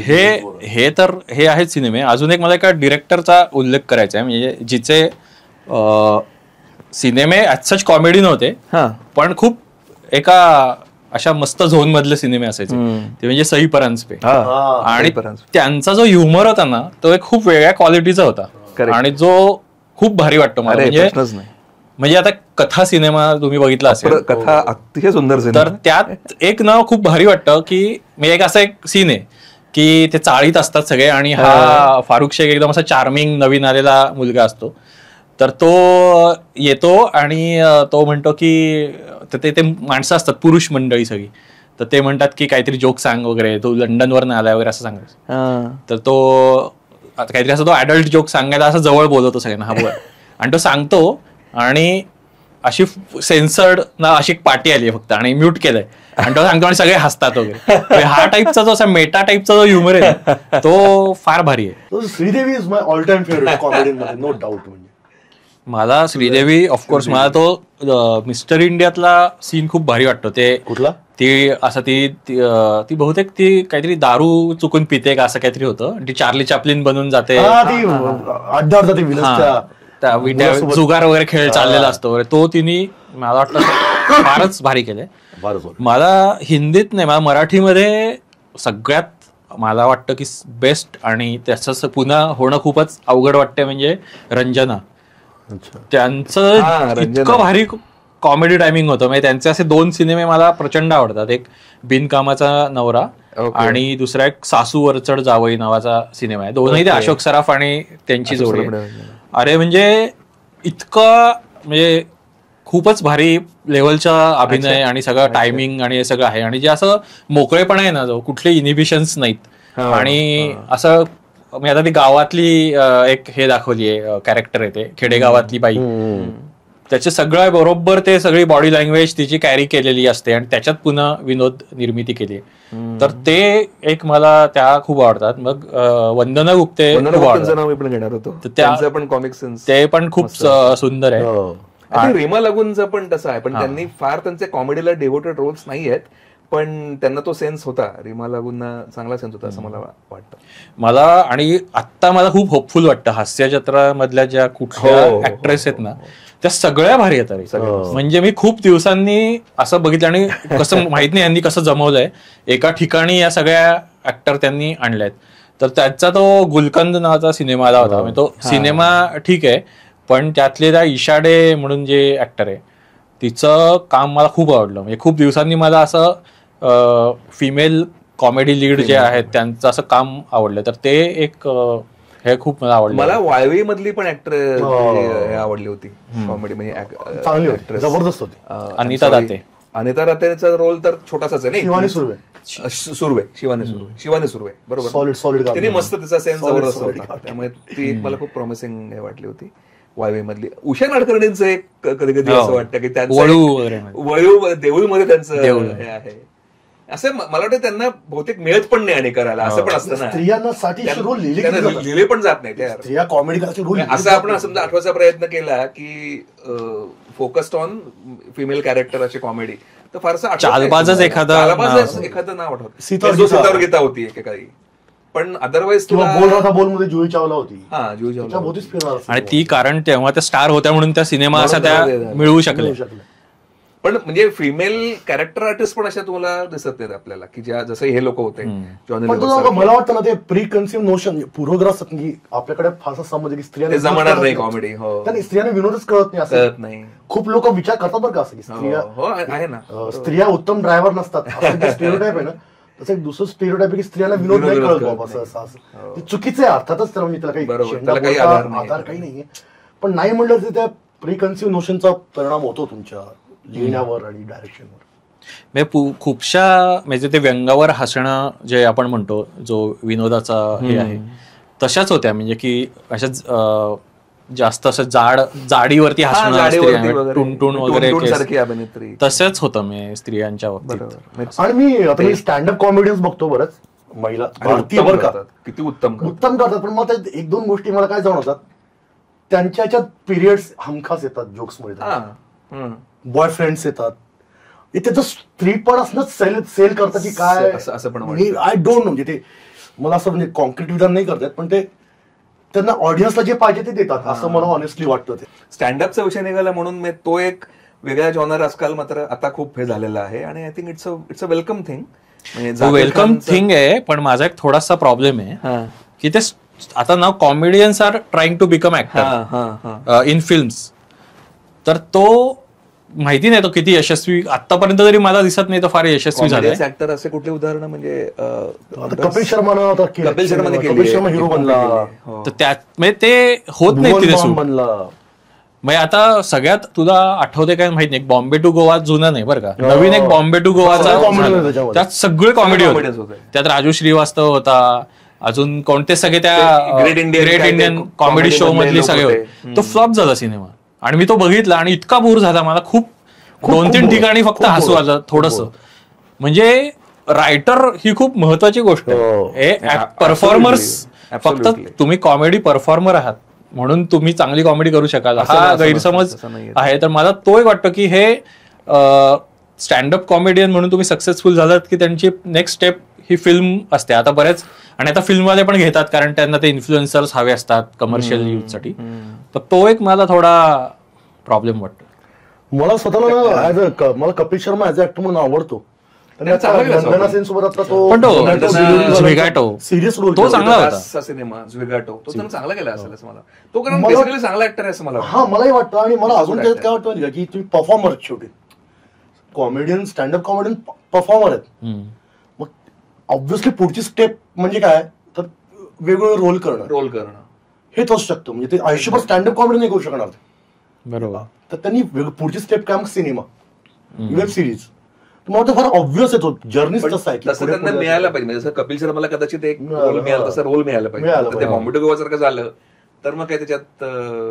हे तर हे आहेत सिनेमे. अजून एक मला एका डिरेक्टरचा उल्लेख करायचा आहे, म्हणजे जिचे सिनेमे ऍज सच कॉमेडी नव्हते, पण खूप एका अशा मस्त झोन मधले सिनेमे असायचे, ते म्हणजे सई परांजपे. आणि त्यांचा जो ह्युमर होता ना, तो एक खूप वेगळ्या क्वालिटीचा होता आणि जो खूप भारी वाटतो मला. म्हणजे आता कथा सिनेमा तुम्ही बघितला असेल, कथा अतिशय सुंदर, तर त्यात एक नाव खूप भारी वाटतं की म्हणजे एक असा एक सीन आहे की ते चाळीत असतात सगळे आणि हा फारुख शेख एकदम असा चार्मिंग नवीन आलेला मुलगा असतो. तर तो येतो आणि तो म्हणतो की ते माणसं असतात, पुरुष मंडळी सगळी, तर ते म्हणतात की काहीतरी जोक सांग वगैरे, तो लंडनवर आलाय वगैरे असं सांगायचं. तर तो आता काहीतरी असं तो ऍडल्ट जोक सांगायला असं जवळ बोलवतो सगळ्यांना, हा बोल, आणि तो सांगतो आणि अशी सेन्सर्ड ना अशी एक पार्टी आली फक्त आणि म्यूट केलंय आणि तो सांगतो आणि सगळे हसतात वगैरे. हा टाईपचा जो असा मेटा टाईपचा जो ह्युमर आहे तो फार भारी आहे. Sridevi is my all time favourite comedy मध्ये, नो डाऊट. म्हणजे मला श्रीदेवी ऑफकोर्स, मला तो मिस्टर इंडियातला सीन खूप भारी वाटतो. ते कुठला? ती असं ती बहुतेक ती काहीतरी दारू चुकून पिते का असं काहीतरी होतं, ती चार्ली चॅप्लिन बनून जाते, जुगार वगैरे खेळ चाललेला असतो, तो तिने मला वाटतं फारच भारी केलंय. मला हिंदीत नाही, मला मराठीमध्ये सगळ्यात मला वाटतं की बेस्ट आणि त्याच पुन्हा होणं खूपच अवघड वाटतंय म्हणजे रंजना. त्यांचं इतकं भारी कॉमेडी टायमिंग होतं. म्हणजे त्यांचे असे 2 सिनेमे मला प्रचंड आवडतात. एक बिनकामाचा नवरा आणि दुसरा एक सासू वरचढ जावई नावाचा सिनेमा आहे. दोन्ही ते अशोक सराफ आणि त्यांची जोडी. अरे म्हणजे इतकं म्हणजे खूपच भारी लेवलचा अभिनय आणि सगळं टायमिंग आणि हे सगळं आहे. आणि जे असं मोकळेपणा आहे ना, जो कुठले इनिबिशन्स नाहीत आणि असं मी आता ती गावातली एक हे दाखवली आहे, कॅरेक्टर आहे ते खेडेगावातली बाई, त्याचे सगळं बरोबर ते सगळी बॉडी लँग्वेज तिची कॅरी केलेली असते आणि त्याच्यात पुन्हा विनोद निर्मिती केली. तर ते एक मला त्या खूप आवडतात. मग वंदना गुप्ते ते पण खूप सुंदर आहे. रीमा लागूंचं पण तसं आहे, पण त्यांनी फार त्यांचे कॉमेडीला डेव्होटेड रोल्स नाही आहेत, पण त्यांना तो सेन्स होता. रीमा लागूंना चांगला सेन्स होता असं मला वाटतं. मला आणि आता मला खूप होपफुल वाटतं हास्य जत्रामधल्या ज्या कुठल्या ऍक्ट्रेस आहेत ना त्या सगळ्या भारी येतात. म्हणजे मी खूप दिवसांनी असं बघितलं आणि कसं माहित नाही यांनी कसं जमवलंय, एका ठिकाणी या सगळ्या ऍक्टर त्यांनी आणल्यात. तर त्याचा तो गुलकंद नावाचा सिनेमा आला होता. तो सिनेमा ठीक आहे, पण त्यातले त्या इशाडे म्हणून जे ऍक्टर आहे तिचं काम मला खूप आवडलं. म्हणजे खूप दिवसांनी मला असं फिमेल कॉमेडी लीड जे आहेत त्यांचं असं काम आवडलं. तर ते एक हे खूप मला आवडलं. मला वाळवी मधली पण ऍक्टर आवडली होती कॉमेडी, म्हणजे जबरदस्त होती. अनिता दाते. अनिता दातेचा रोल तर छोटासाच आहे. शिवानी सुर्वे बरोबर, सॉलिड तिने मस्त तिचा सेन्स जबरदस्त होता. त्यामुळे ती एक मला खूप प्रॉमिसिंग वाटली होती वाळवी मधली. उषा नाडकर्णींचं एक कधी कधी असं वाटतं की त्यांचं वळू देऊळमध्ये त्यांचं हे आहे असं मला वाटतं. त्यांना बहुतेक मिळत पण नाही आणि करायला असं पण असतं ना, स्त्रियांना लिहिले पण जात नाही त्या स्त्रिया कॉमेडी करायचे रोल. असं आपण समजा आठवायचा प्रयत्न केला की फोकस्ड ऑन फिमेल कॅरेक्टर अशी कॉमेडी, तर फारसं चालबाजच एखादं नाव आठवत. सीतावर गीता होती एकेकाळी, पण अदरवाईज बोल मध्ये जुही चावला होती. जुही चावला आणि ती कारण तेव्हा त्या स्टार होत्या म्हणून त्या सिनेमा असा त्या मिळवू शकले. पण म्हणजे फिमेल कॅरेक्टर आर्टिस्ट पण अशा तुम्हाला दिसत नाहीत आपल्याला की ज्या जसं हे लोक होते. मला वाटतं ना ते प्री कन्सिव्ह नोशन पूर्वग्रस्त की आपल्याकडे फारसा समज की स्त्रिया जमणार नाही कॉमेडी, त्यांनी स्त्रियांना विनोदच कळत नाही. खूप लोक विचार करतात बरं का असं की स्त्रिया आहे ना, स्त्रिया उत्तम ड्रायव्हर नसतात स्टेरियोटाईप आहे ना. तसं एक दुसरं स्टेरियोटाईप की स्त्रियांना विनोद नाही कळत बाबा, असं चुकीचं आहे अर्थातच. त्याला म्हणजे त्याला काही आधार काही नाहीये, पण नाही म्हणलं तर त्या प्री कन्सिव्ह नोशनचा परिणाम होतो तुमच्या लिहिण्यावर आणि डायरेक्शनवर. खूपशा म्हणजे ते व्यंगावर हसणं जे आपण म्हणतो जो विनोदाचा हे आहे तशाच होत्या. म्हणजे की अशा जास्त असं जाडीवरती हसणं, टुनटुन वगैरे तसंच होतं मी स्त्रियांच्या बाबतीत. आणि मी आता स्टँडअप कॉमेडियन्स बघतो बरंच, महिला भारतीय बरं का, किती उत्तम करतात. पण मग एक दोन गोष्टी मला काय जाणवतात, त्यांच्या ह्याच्यात पिरियड्स हमखास येतात जोक्स मध्ये. बॉयफ्रेंड्स येतात, त्याचं स्त्री पण असणं सेल करतात की काय असं पण आय डोंट नो. म्हणजे ते मला असं म्हणजे कॉन्क्रीट विधान नाही करतात, पण ते त्यांना ऑडियन्सला जे पाहिजे ते देतात असं मला ऑनेस्टली वाटतं. ते स्टँडअपचा विषय निघाला म्हणून तो एक वेगळा जॉनर आजकाल मात्र आता खूप हे झालेला आहे आणि I think it's a welcome thing. Welcome thing आहे. पण माझा एक थोडासा प्रॉब्लेम आहे की ते आता नाव comedians are trying to become actor in films. तर तो माहिती नाही तो किती यशस्वी आतापर्यंत तरी मला दिसत नाही तो फार यशस्वी झाला. ऍक्टर असे कुठले उदाहरण म्हणजे कपिल शर्माने हिरो बनला, तर त्यात म्हणजे ते होत नाही तिथे बनला. म्हणजे आता सगळ्यात तुला आठवते काय माहित नाही, बॉम्बे टू गोवा जुना नाही बरं का, नवीन एक बॉम्बे टू गोवाचा, त्यात सगळे कॉमेडी होते. त्यात राजू श्रीवास्तव होता, अजून कोणते सगळे त्या ग्रेट इंडियन कॉमेडी शो मधले सगळे होते. तो फ्लॉप झाला सिनेमा आणि मी तो बघितला आणि इतका बोर झाला मला. खूप 2-3 ठिकाणी फक्त हसू आलं थोडस. म्हणजे रायटर ही खूप महत्वाची गोष्ट आहे. परफॉर्मर्स फक्त तुम्ही कॉमेडी परफॉर्मर आहात म्हणून तुम्ही चांगली कॉमेडी करू शकाल हा गैरसमज आहे. तर मला तो एक वाटतं की हे स्टँडअप कॉमेडियन म्हणून तुम्ही सक्सेसफुल झालात की त्यांची नेक्स्ट स्टेप ही फिल्म असते. आता बरेच आणि आता फिल्मवाले पण घेतात कारण त्यांना ते इन्फ्लुएन्सर्स हवे असतात कमर्शियल यूज साठी. तर तो एक मला थोडा प्रॉब्लेम वाटतो. मला स्वतःला मला Kapil Sharma as a actor म्हणून आवडतो. चांगला होता सिनेमा झुगाटो, तो त्यांना चांगला केला असेल असं मला. तो कारण चांगला ऍक्टर आहे असं मला. हा मलाही वाटतं. आणि मला अजून काय वाटतं की तुम्ही परफॉर्मर शेवटी कॉमेडियन स्टँडअप कॉमेडियन परफॉर्मर आहेत. मग ऑब्व्हियसली पुढची स्टेप म्हणजे काय तर वेगवेगळे रोल करणं हेच असू शकतं. म्हणजे ते आयुष्यभर स्टँडअप कॉमेडी नाही करू शकणार बरोबर. तर त्यांनी पुढची स्टेप काय मग सिनेमा, वेब सिरीज. मला फार ऑब्व्हियस येतो जर्नी तसं आहे तसं त्यांना मिळायला पाहिजे. जसं कपिल शर्माला कदाचित एक रोल मिळाला तसा रोल मिळायला पाहिजे. ते बॉम्बे टू गोवा सारखं झालं तर मग काय त्याच्यात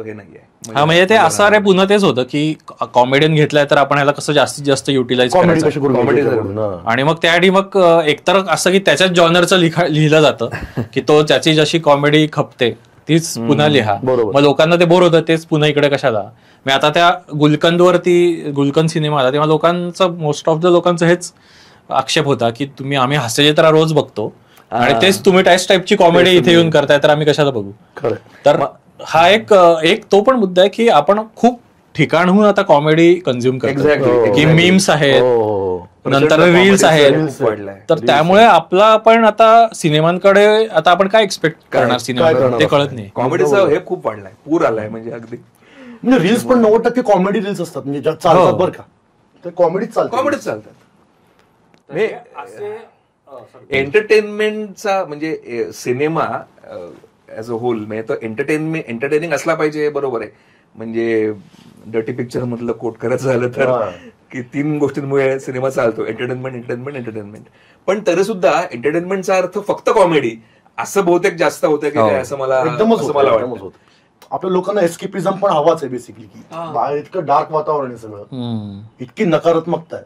हे नाहीये. हा म्हणजे ते असं अरे पुन्हा तेच होतं की कॉमेडियन घेतलाय तर आपण ह्याला कसं जास्तीत जास्त युटिलाइज करायचं. आणि मग त्याआधी मग एकतर असं की त्याच्याच जॉनरचं लिहिलं जातं की तो त्याची जशी कॉमेडी खपते तीच पुन्हा लिहा. मग लोकांना ते बोर होतं तेच पुन्हा इकडे कशाला. मी आता त्या गुलकंद सिनेमा आला तेव्हा लोकांचं मोस्ट ऑफ द लोकांचं हेच आक्षेप होता की आम्ही हास्यचित्र रोज बघतो आणि तेच तुम्ही त्याच टाईपची कॉमेडी इथे येऊन करताय तर आम्ही कशाला बघू. तर हा एक तो पण मुद्दा आहे की आपण खूप ठिकाणहून आता कॉमेडी कन्झ्युम करतो की मीम्स आहेत, नंतर रील्स आहेत. तर त्यामुळे आपला पण आता सिनेमांकडे आता आपण काय एक्सपेक्ट करणार सिनेमा ते कळत नाही. कॉमेडीचं हे खूप वाढलाय, पूर आलाय म्हणजे अगदी. म्हणजे रील्स पण 90% कॉमेडी रील्स असतात म्हणजे चालतात बरं का, ते कॉमेडीच चालतात. एंटरटेनमेंटचा म्हणजे सिनेमा ऍज अ होल म्हणजे तो एंटरटेनिंग असला पाहिजे. बरोबर आहे. म्हणजे डर्टी पिक्चर मधलं कोट करायचं झालं तर की 3 गोष्टींमुळे सिनेमा चालतो, एंटरटेनमेंट. पण तरी सुद्धा एंटरटेनमेंटचा अर्थ फक्त कॉमेडी असं बहुतेक जास्त होतं की असं मला वाटतं. आपल्या लोकांना एस्केपिझम पण हवाच आहे बेसिकली की बाहेर इतकं डार्क वातावरण आहे सगळं, इतकी नकारात्मकता आहे.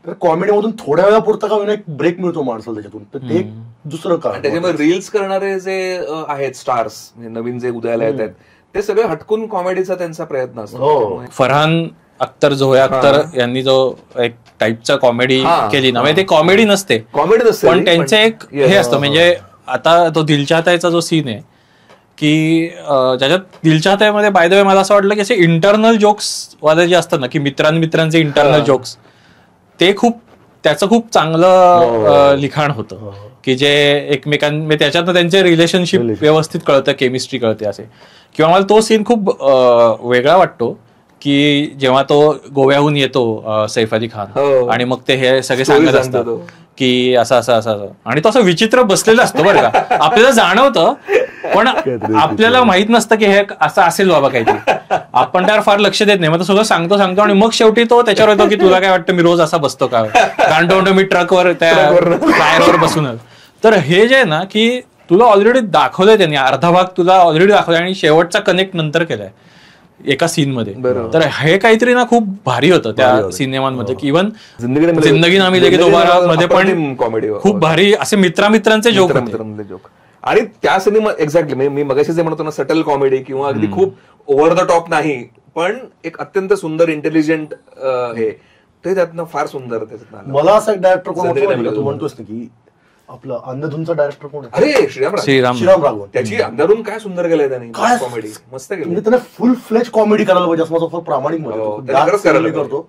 तर कॉमेडीमधून थोड्या वेळापुरता का एक ब्रेक मिळतो माणसाला त्याच्यातून, तर ते दुसरं कारण. त्याच्यामध्ये रील्स करणारे जे आहेत स्टार्स म्हणजे नवीन जे उदयाला येत आहेत ते सगळे हटकून कॉमेडीचा त्यांचा प्रयत्न असतो. फरहान अख्तर, झोया अख्तर यांनी जो एक टाईपचा कॉमेडी केली ना, म्हणजे ते कॉमेडी नसते पण त्यांचं एक हे असतं. म्हणजे आता तो दिल चाहता हैचा जो सीन आहे की ज्याच्यात दिल चाहता है मध्ये बाय द वे मला असं वाटलं की असे इंटरनल जोक्स वाले जे असतात ना की मित्रांचे इंटरनल जोक्स, ते त्याचं खूप चांगलं लिखाण होतं की जे एकमेकांमध्ये त्याच्यातनं त्यांचे रिलेशनशिप व्यवस्थित कळतं, केमिस्ट्री कळते असे. किंवा मला तो सीन खूप वेगळा वाटतो की जेव्हा तो गोव्याहून येतो सैफ अली खान आणि मग ते हे सगळे सांगत असतात की असं आणि तो असं विचित्र बसलेलं असतं बरं का. आपल्याला जाणवतं पण आपल्याला माहित नसतं की हे असं असेल बाबा काहीतरी. आपण त्यावर फार लक्ष देत नाही. मग तो सगळं सांगतो आणि मग शेवटी तो त्याच्यावर येतो की तुला काय वाटतं मी रोज असा बसतो का, कारण मी ट्रकवर त्या टायरवर बसूनच. तर हे जे आहे ना की तुला ऑलरेडी दाखवलंय त्यांनी, अर्धा भाग तुला ऑलरेडी दाखवलाय आणि शेवटचा कनेक्ट नंतर केलाय एका सीन मध्ये. तर हे काहीतरी ना खूप भारी होतं त्या सिनेमांमध्ये. की इव्हन जिंदगी ना मिलेगी दोबारा मध्ये पण कॉमेडी खूप भारी असे मित्रांचे जोक. आणि त्या सिनेमा एक्झॅक्टली मी मगाशी जे म्हणतो ना सटल कॉमेडी किंवा अगदी खूप ओव्हर द टॉप नाही पण एक अत्यंत सुंदर इंटेलिजंट हे ते त्यातनं फार सुंदर. त्याच्यात मला असं एक डायरेक्टर कोण तू म्हणतोस ना की आपलं अंधाधुनचा डायरेक्टर कोण आहे? अरे श्रीराम राघवन. त्याची अंधाधुन काय सुंदर केलंय त्याने, काय कॉमेडी मस्त केली. म्हणजे त्याने फुल फ्लेज कॉमेडी करायला पाहिजे असं माझं प्रामाणिक करतो.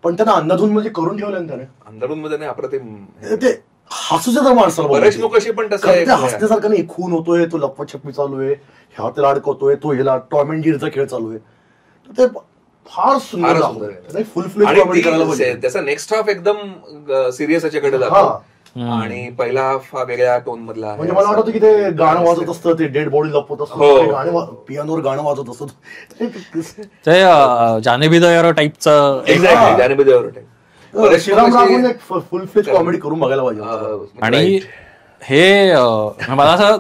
पण त्यानं अंधाधुन मध्ये करून ठेवलं त्याने. अंधाधुन मध्ये अप्रतिम ते हसूच्या तर माणसाला बरेच लोक अशी पण तसं हसण्यासारखं नाही. खून होतोय, तो लपछपी चालू आहे, ह्या त्याला अडकवतोय, तो ह्याला टॉम अँड जेरीचा खेळ चालू आहे. ते फार सुंदर फुल फ्लेज कॉमेडी करायला पाहिजे. त्याचा नेक्स्ट हाफ एकदम सिरियस याच्याकडे जातो आणि पहिला हाफ हा वेगळ्या टोन मधला. म्हणजे मला वाटतं की ते गाणं वाजत असतं, ते डेड बॉडी लपवत असतं, पियानोवर गाणं वाजत असतं, ते जाने भी दो यारो टाईपचं. एक्झॅक्टली जाने भी दो यारो टाईप. श्रीराम राघवन एक फुल फ्लेज कॉमेडी करून बघायला पाहिजे. आणि हे मला असं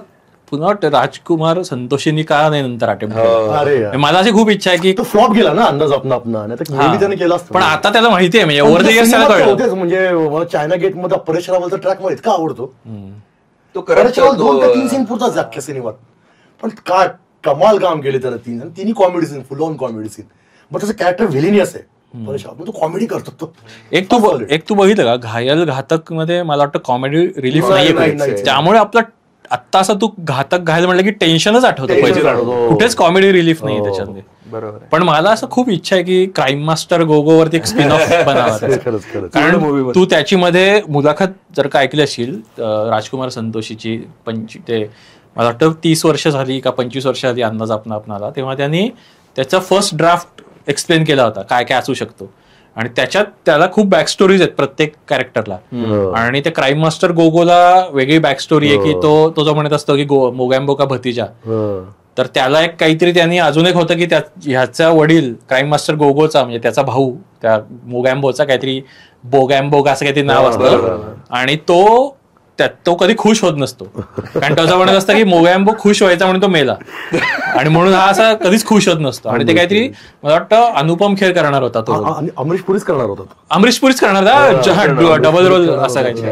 पुन्हा वाटतं राजकुमार संतोषींनी का नाही नंतर अटेम्प्ट. मला अशी खूप इच्छा आहे की तो फ्लॉप गेला ना अंदाज आपला त्याने केला असतं. पण आता त्याला माहिती आहे म्हणजे ओव्हर द इयर्स त्याला कळलं. म्हणजे चायना गेट मध्ये परेश रावलचा ट्रॅक मला इतका आवडतो. तो परेश रावल 2 ते 3 सीन पुरताच अख्ख्या सिनेमात, पण काय कमाल काम केले त्यानं. तिन्ही comedy scene, full on comedy scene. मग त्याचं कॅरेक्टर व्हिलेनियस आहे परेश रावल, तो कॉमेडी करतो. तो एक तू बघितलं का घायल घातक मध्ये मला वाटतं कॉमेडी रिलीफ नाहीये. त्यामुळे आपला आत्ता असं तू घातक घायल म्हटलं की टेन्शनच आठवतं पाहिजे, कुठेच कॉमेडी रिलीफ नाही त्याच्यामध्ये. बरोबर. पण मला असं खूप इच्छा आहे की क्राईम मास्टर गोगो वरती एक स्पिन ऑफ बनावा. कारण तू त्याची मध्ये मुलाखत जर का ऐकली असेल राजकुमार संतोषीची, ते मला वाटतं 30 वर्ष झाली का 25 वर्ष आधी अंदाज आपणाला, तेव्हा त्यांनी त्याचा फर्स्ट ड्राफ्ट एक्सप्लेन केला होता काय काय असू शकतो. आणि त्याच्यात त्याला खूप बॅक स्टोरीज आहेत प्रत्येक कॅरेक्टरला. आणि ते क्राईम मास्टर गोगोला वेगळी बॅक स्टोरी आहे की तो जो म्हणत असतो की मोगॅम्बो का भतीजा, तर त्याला एक काहीतरी त्यांनी अजून एक होतं की ह्याचा वडील क्राईम मास्टर गोगोचा म्हणजे त्याचा भाऊ त्या मोगॅम्बोचा काहीतरी बोगॅम्बोग असं काहीतरी नाव असतं आणि तो कधी खुश होत नसतो कारण त्याचं म्हणत असतं की मोगॅम्बो खुश व्हायचा म्हणून तो मेला आणि म्हणून हा असा कधीच खुश होत नसतो आणि ते काहीतरी मला वाटतं अनुपम खेर करणार होता तो अमरीश पुरीच करणार होता डबल रोल असा काहीतरी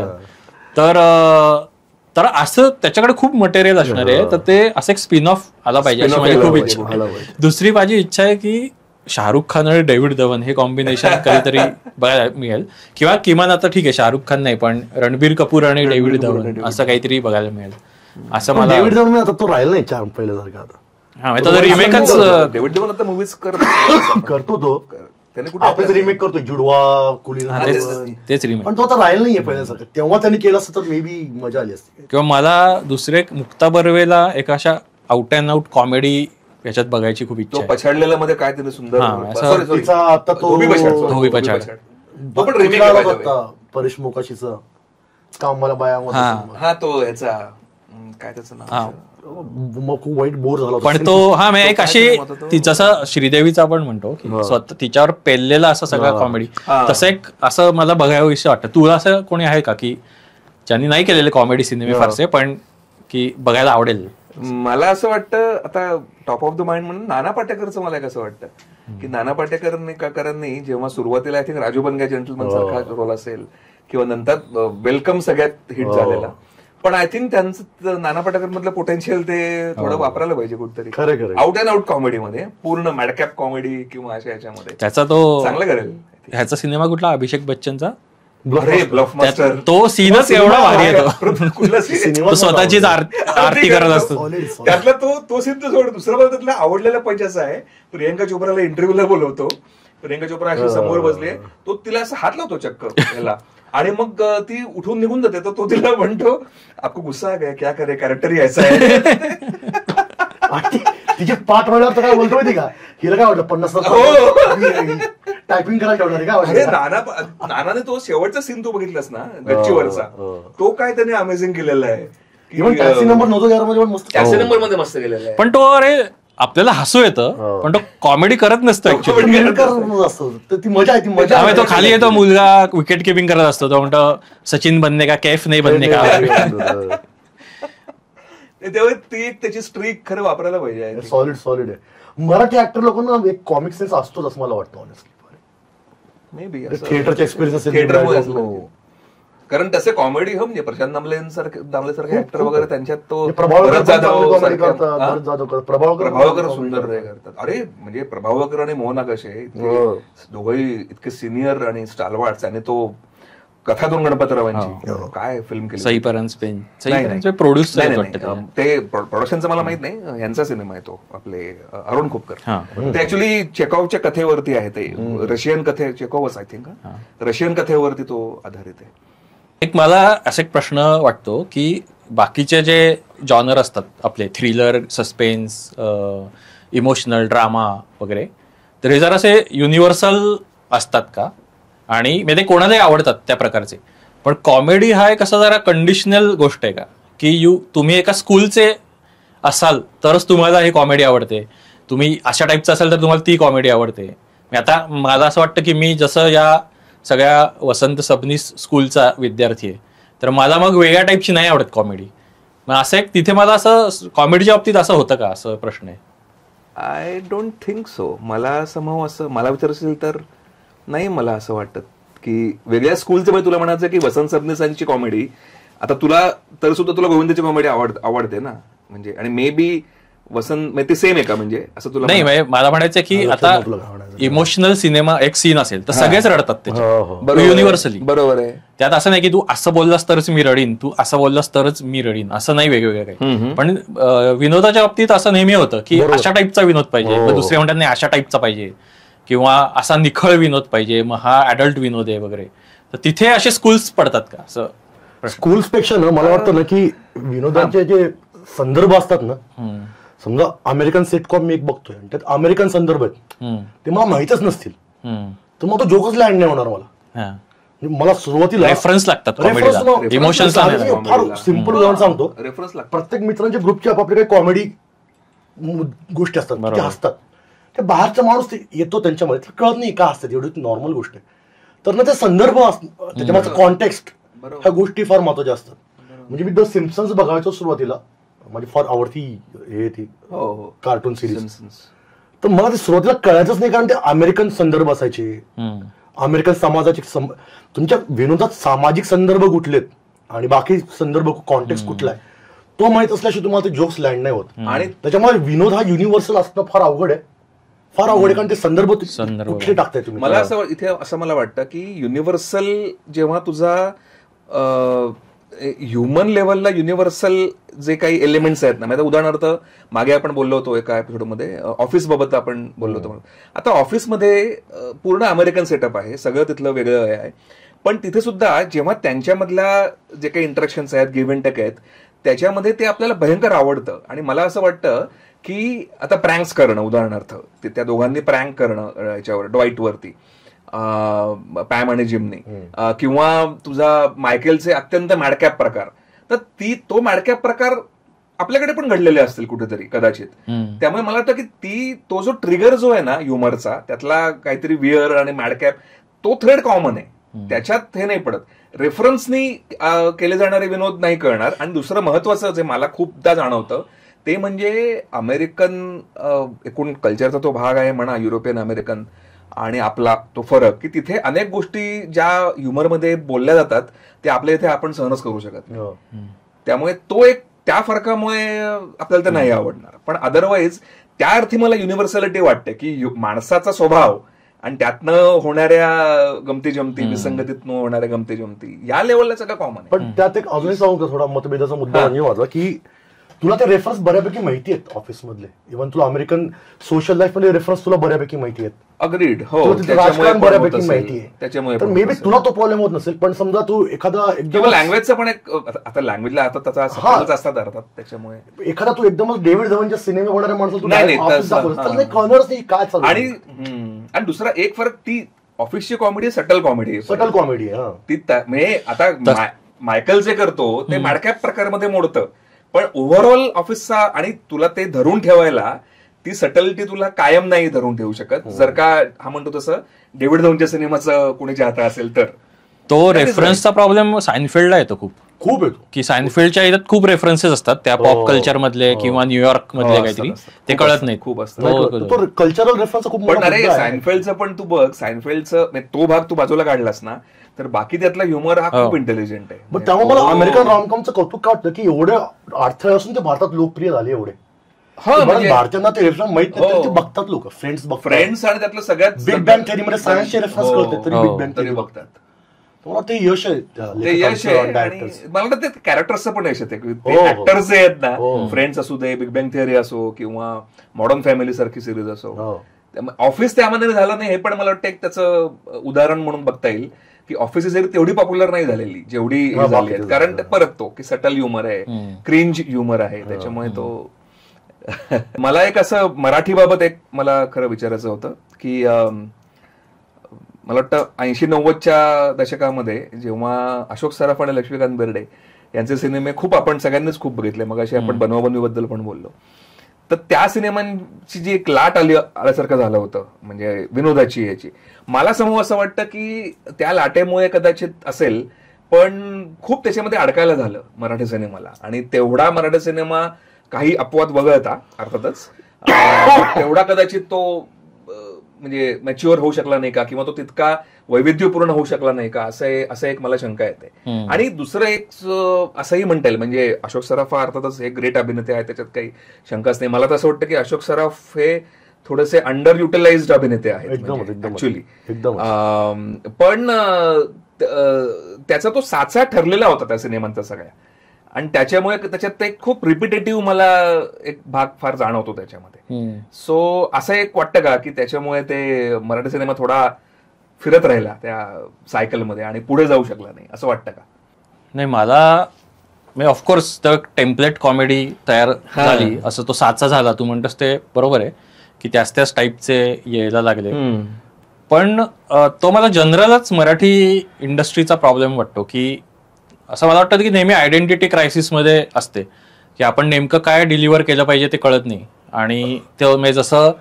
तर असं त्याच्याकडे खूप मटेरियल असणार आहे तर ते असं एक स्पिन ऑफ आला पाहिजे अशी माझी खूप इच्छा. दुसरी माझी इच्छा आहे की शाहरुख खान आणि डेव्हिड धवन हे कॉम्बिनेशन कधीतरी बघायला मिळेल किंवा किमान आता ठीक आहे शाहरुख खान नाही पण रणबीर कपूर आणि डेव्हिड धवन असं काहीतरी बघायला मिळेल असं मला. डेव्हिड धवन आता तो राहिला नाही चार पहिल्यासारखा आता. हा तो रिमेकच डेव्हिड धवन आता मूवीज करतो तो आपल्याच रिमेक करतो जुडवा तेच रिमेक पण तो आता राहिला नाहीये पहिल्यासारखं. तेव्हा त्यांनी केलं असतं तर मे बी मजा आली असती. किंवा मला दुसरे मुक्ता बर्वेला एक अशा आउट अँड आउट कॉमेडी याच्यात बघायची खूप इच्छा आहे. पछाडलेल्या मध्ये काय तिने सुंदर धोबी पछाड तो पण रिमेक होता परेश मोकाशीचा काम मला बाया हा तो याचा काय त्याचं नाव खूप वाईट बोर झाला पण तो मी एक अशी जसं श्रीदेवीचा आपण म्हणतो की स्वतः तिच्यावर पेललेला असं सगळं कॉमेडी तसं एक असं मला बघावं असं वाटतं. तुला असं कोणी आहे का की ज्यांनी नाही केलेले कॉमेडी सिनेमे फारसे पण की बघायला आवडेल? मला असं वाटतं आता टॉप ऑफ द माइंड म्हणून नाना पाटेकरचं मला कसं वाटतं की नाना पाटेकरांनी जेव्हा सुरुवातीला आय थिंक राजू बनगा जेंटलमन सारखा रोल असेल किंवा नंतर वेलकम सगळ्यात हिट झालेला पण आय थिंक त्यांचं नाना पाटेकर मधलं पोटेन्शियल ते थोडं वापरायला पाहिजे कुठेतरी आउट अँड आउट कॉमेडीमध्ये पूर्ण मॅडकॅप कॉमेडी किंवा अशा याच्यामध्ये त्याचा तो चांगला करेल. ह्याचा सिनेमा कुठला अभिषेक बच्चनचा तो सीनच एवढा भारी आहे स्वतःचीच आरती करत असतो त्यातला तो सीन तर सोड. दुसरा मला त्यातला आवडलेला पंच असा आहे प्रियंका चोप्राला इंटरव्ह्यूला बोलवतो. प्रियंका चोप्रा अशी समोर बसली तो तिला असं हात लावतो चक्क याला आणि मग ती उठून निघून जाते तर तो तिला म्हणतो आपको गुस्सा आ गया क्या करे कॅरेक्टर यायचा आहे. तिचे पाठ वेळा तर काय बोलतो माहिती का हिला काय वाटलं 50 टायपिंग करायला ठेवणार का. अरे नानाने तो शेवटचा सीन तू बघितलास ना गच्चीवरचा तो काय त्याने अमेझिंग केलेला आहे. टॅक्सी नंबर नव्हतो मस्त टॅक्सी नंबर मध्ये मस्त केलेला आहे पण तो अरे आपल्याला हसू येतं पण तो कॉमेडी करत नसतो ऍक्च्युअली ती मजा आहे. ती मजा तो खाली येतो मुलगा विकेट किपिंग करत असतो तो म्हणतो सचिन बनने का कैफ नाही बनने का. तेव्हा ती एक त्याची स्ट्रीक खरं वापरायला पाहिजे. सॉलिड आहे. मराठी ऍक्टर लोकांना एक कॉमिक सेन्स असतोच असं मला वाटतं ऑनेस्टली. मे बी थिएटरचा एक्सपिरियन्स कारण तसे कॉमेडी म्हणजे प्रशांत दामलेसारखे ऍक्टर वगैरे त्यांच्यात तो प्रभावकर सुंदर करतात. अरे म्हणजे प्रभावकर आणि मोहन आगाशे दोघंही इतके सिनियर आणि स्टालवार्ट्स आणि तो कथा दोन गणपतरावांची काय फिल्म केली सई परांजपे प्रोड्यूस ते प्रोडक्शनचं मला माहित नाही. यांचा सिनेमा आहे तो आपले अरुण खोपकर. ते ऍक्च्युली चेकॉवच्या कथेवरती आहे ते रशियन कथे चेकॉवच आय थिंक रशियन कथेवरती तो आधारित आहे. एक मला असा एक प्रश्न वाटतो की बाकीचे जे जॉनर असतात आपले थ्रिलर सस्पेन्स इमोशनल ड्रामा वगैरे तर हे जरासे युनिव्हर्सल असतात का आणि म्हणजे कोणालाही आवडतात त्या प्रकारचे पण कॉमेडी हा एक असा जरा कंडिशनल गोष्ट आहे का की तुम्ही एका स्कूलचे असाल तरच तुम्हाला ही कॉमेडी आवडते तुम्ही अशा टाईपचं असाल तर तुम्हाला ती कॉमेडी आवडते. आता मला असं वाटतं की मी जसं या सगळ्या वसंत सबनीस स्कूलचा विद्यार्थी आहे तर मला मग वेगळ्या टाईपची नाही आवडत कॉमेडी. मग असं एक तिथे मला असं कॉमेडीच्या बाबतीत असं होतं का असं प्रश्न आहे. I don't think so. मला समहाव असं मला विचारशील तर नाही मला असं वाटत की वेगळ्या स्कूलचं म्हणजे तुला म्हणायचं की वसंत सबनीसांची कॉमेडी आता तुला तर सुद्धा तुला गोविंदाची कॉमेडी आवडते ना म्हणजे आणि मे बी वसंत ते सेम आहे का म्हणजे असं तुला नाही मला म्हणायचं की आता इमोशनल सिनेमा एक सीन असेल तर सगळेच रडतात त्याच्यात युनिव्हर्सली. बरोबर आहे. त्यात असं नाही की तू असं बोललास तरच मी रडीन तू असं बोललास तरच मी रडीन असं नाही वेगवेगळं काही. पण विनोदाच्या बाबतीत असं नेहमी होतं की अशा टाईपचा विनोद पाहिजे मग दुसरे म्हणतात नाही अशा टाईपचा पाहिजे किंवा असा निखळ विनोद पाहिजे मग हा ऍडल्ट विनोद आहे वगैरे. तर तिथे असे स्कूल्स पडतात का असं? स्कूल्स पेक्षा ना मला वाटतं ना की विनोदाचे जे संदर्भ असतात ना समजा अमेरिकन सिटकॉम मी एक बघतोय त्यात अमेरिकन संदर्भ आहेत ते मला माहितच नसतील तर मग तो जोकच लँड नाही होणार मला. मला सुरुवातीला रेफरन्स लागतात इमोशन्स. फार सिम्पल उदाहरण सांगतो. रेफरन्स लागतात. प्रत्येक मित्रांच्या ग्रुपची आपापली काही कॉमेडी गोष्टी असतात ते हसतात. ते बाहेरचा माणूस येतो त्यांच्यामध्ये कळत नाही का हसतात, एवढी नॉर्मल गोष्ट आहे. तर ना ते संदर्भ त्याच्यामध्ये कॉन्टेक्स्ट ह्या गोष्टी फार महत्वाच्या असतात. म्हणजे मी द सिम्पसन्स बघायचो सुरुवातीला, माझी फार आवडती हे ती कार्टून सिरीज. तर मला ते सुरुवातीला कळायचंच नाही, कारण ते अमेरिकन संदर्भ असायचे, अमेरिकन समाजाचे. तुमच्या विनोदात सामाजिक संदर्भ कुठलेत आणि बाकी संदर्भ कॉन्टेक्स्ट कुठला आहे तो माहित असल्याशिवाय तुम्हाला ते जोक्स लँड नाही होत. आणि त्याच्यामुळे विनोद हा युनिव्हर्सल असणं फार अवघड आहे, फार अवघड आहे, कारण ते संदर्भ कुठले टाकताय तुम्ही. मला असं मला वाटतं की युनिव्हर्सल जेव्हा तुझा ह्युमन लेवलला युनिव्हर्सल जे काही एलिमेंट्स आहेत ना, म्हणजे उदाहरणार्थ मागे आपण बोललो होतो एका एपिसोडमध्ये ऑफिस बाबत आपण बोललो होतो. आता ऑफिसमध्ये पूर्ण अमेरिकन सेटअप आहे, सगळं तिथलं वेगळं आहे, पण तिथे सुद्धा जेव्हा त्यांच्यामधल्या जे काही इंटरॅक्शन्स आहेत, गिव्ह अँड टेक आहेत, त्याच्यामध्ये ते आपल्याला भयंकर आवडतं. आणि मला असं वाटतं की आता प्रँक्स करणं, उदाहरणार्थ त्या दोघांनी प्रँक करणं याच्यावर ड्वाईटवरती, पॅम आणि जिमनी, किंवा तुझा मायकेलचे अत्यंत मॅडकॅप प्रकार, तर तो मॅडकॅप प्रकार आपल्याकडे पण घडलेले असतील कुठेतरी कदाचित. त्यामुळे मला वाटतं की तो जो ट्रिगर जो आहे ना ह्युमरचा, त्यातला काहीतरी वियर आणि मॅडकॅप, तो थ्रेड कॉमन आहे, त्याच्यात हे नाही पडत. रेफरन्सनी केले जाणारे विनोद नाही कळणार. आणि दुसरं महत्वाचं जे मला खूपदा जाणवतं ते म्हणजे अमेरिकन एकूण कल्चरचा तो भाग आहे म्हणा, युरोपियन अमेरिकन आणि आपला तो फरक, की तिथे अनेक गोष्टी ज्या ह्युमरमध्ये बोलल्या जातात ते आपल्या इथे आपण सहनच करू शकत नाही. त्यामुळे तो एक त्या फरकामुळे आपल्याला ते नाही आवडणार. पण अदरवाईज त्या अर्थी मला युनिव्हर्सॅलिटी वाटते की माणसाचा स्वभाव आणि त्यातनं होणाऱ्या गमती जमती, विसंगतीतनं होणाऱ्या गमती जमती, या लेवलला सगळं कॉमन आहे. पण त्यात एक अजूनही सांगू का, थोडा मतभेदाचा मुद्दा म्हणजे माझा, की तुला ते रेफरन्स बऱ्यापैकी माहिती आहेत ऑफिस मधले, इव्हन तुला अमेरिकन सोशल लाईफ मध्ये रेफरन्स तुला बऱ्यापैकी माहिती आहेत. अग्रीड. हो, राजकारण बऱ्यापैकी माहिती आहे, त्याच्यामुळे मे बी तुला तो प्रॉब्लेम होत नसेल. पण समजा तू एखादा एकदम लँग्वेजचा पण एक, आता लँग्वेजला आता त्याचा असतात अर्थात, त्याच्यामुळे एखादा तू एकदमच डेव्हिड धवनच्या सिनेमा होणाऱ्या माणसाला कळणारच नाही काय चालू. आणि दुसरा एक फरक, ती ऑफिसची कॉमेडी सटल कॉमेडी ती म्हणजे आता मायकल जे करतो ते मॅडकॅप प्रकारमध्ये मोडतं, पण ओव्हरऑल ऑफिसचा आणि तुला ते धरून ठेवायला ती सटलिटी तुला कायम नाही धरून ठेवू शकत. जर का हा म्हणतो तसं डेव्हिड धवनच्या सिनेमाचं कोणी चाहता असेल तर. तो रेफरन्सचा प्रॉब्लेम साइनफिल्डला येतो खूप येतो, की साइनफिल्डच्या याच्यात खूप रेफरन्सेस असतात त्या पॉप कल्चर मधले किंवा न्यूयॉर्क मधले काहीतरी, ते कळत नाही. खूप असतं कल्चरल रेफरन्स खूप. पण अरे साइनफिल्डचं पण तू बघ, साइनफिल्डचं तो भाग तू बाजूला काढलास ना, तर बाकी त्यातला ह्युमर हा खूप इंटेलिजंट आहे. पण त्यामुळे मला अमेरिकन रॉमकॉमचं कौतुक का वाटतं की एवढे अडथळे असून ते भारतात लोकप्रिय झाले एवढे. भारतीयांना ते रेफरन्स माहित नाही, ते बघतात लोक. फ्रेंड्स आणि त्यातलं सगळ्यात बिग बँग थेअरीमध्ये सायन्सचे रेफरन्स कळतात तरी बिग बँग थेअरी बघतात. ते यश आहे, ते यश आहे. मला वाटतं ते कॅरेक्टर्सचं पण यश येते. ऍक्टर्स जे आहेत ना, फ्रेंड्स असू दे, बिग बँग थिअरी असो किंवा मॉडर्न फॅमिली सारखी सिरीज असो, ऑफिस त्यामध्ये झालं नाही हे पण मला वाटतं एक त्याचं उदाहरण म्हणून बघता येईल की ऑफिस तेवढी पॉप्युलर नाही झालेली जेवढी झाली आहेत. कारण परत तो की सटल ह्युमर आहे, क्रिंज ह्युमर आहे, त्याच्यामुळे तो. मला एक असं मराठी बाबत एक मला खरं विचारायचं होतं की मला वाटतं 80-90च्या दशकामध्ये जेव्हा अशोक सराफ आणि लक्ष्मीकांत बेर्डे यांचे सिनेमे खूप आपण सगळ्यांनीच खूप बघितले, मग अशी आपण बनवाबनवीबद्दल पण बोललो, तर त्या सिनेमांची जी एक लाट आल्यासारखं झालं होतं म्हणजे विनोदाची याची. मला समूह असं वाटतं की त्या लाटेमुळे कदाचित असेल, पण खूप त्याच्यामध्ये अडकायला झालं मराठी सिनेमाला. आणि तेवढा मराठी सिनेमा काही अपवाद वगळता अर्थातच तेवढा कदाचित तो म्हणजे मॅच्युअर होऊ शकला नाही का, किंवा तो तितका वैविध्यपूर्ण होऊ शकला नाही का, असं एक मला शंका येते. आणि दुसरं एक असंही म्हणता येईल, म्हणजे अशोक सराफ हा अर्थातच हे ग्रेट अभिनेते आहे, त्याच्यात काही शंकाच नाही. मला तर असं वाटतं की अशोक सराफ हे थोडेसे अंडर युटिलाइज्ड अभिनेते आहेत ऍक्च्युली. पण त्याचा तो साचा ठरलेला होता त्या सिनेमांचा सगळ्या, आणि त्याच्यामुळे त्याच्यात एक खूप रिपिटेटिव्ह मला एक भाग फार जाणवतो त्याच्यामध्ये. सो असं एक वाटतं का की त्याच्यामुळे ते मराठी सिनेमा थोडा फिरत राहिला त्या सायकलमध्ये आणि पुढे जाऊ शकला नाही, असं वाटतं का? नाही, मला ऑफकोर्स तर टेम्पलेट कॉमेडी तयार झाली, असं तो साचा झाला, तू म्हणतोस ते बरोबर आहे की त्याच टाईपचे यायला लागले. पण तो मला जनरलच मराठी इंडस्ट्रीचा प्रॉब्लेम वाटतो की असं मला वाटतं की नेहमी आयडेंटिटी क्रायसिसमध्ये असते की आपण नेमकं काय डिलिव्हर केलं पाहिजे ते कळत नाही. आणि ते म्हणजे जसं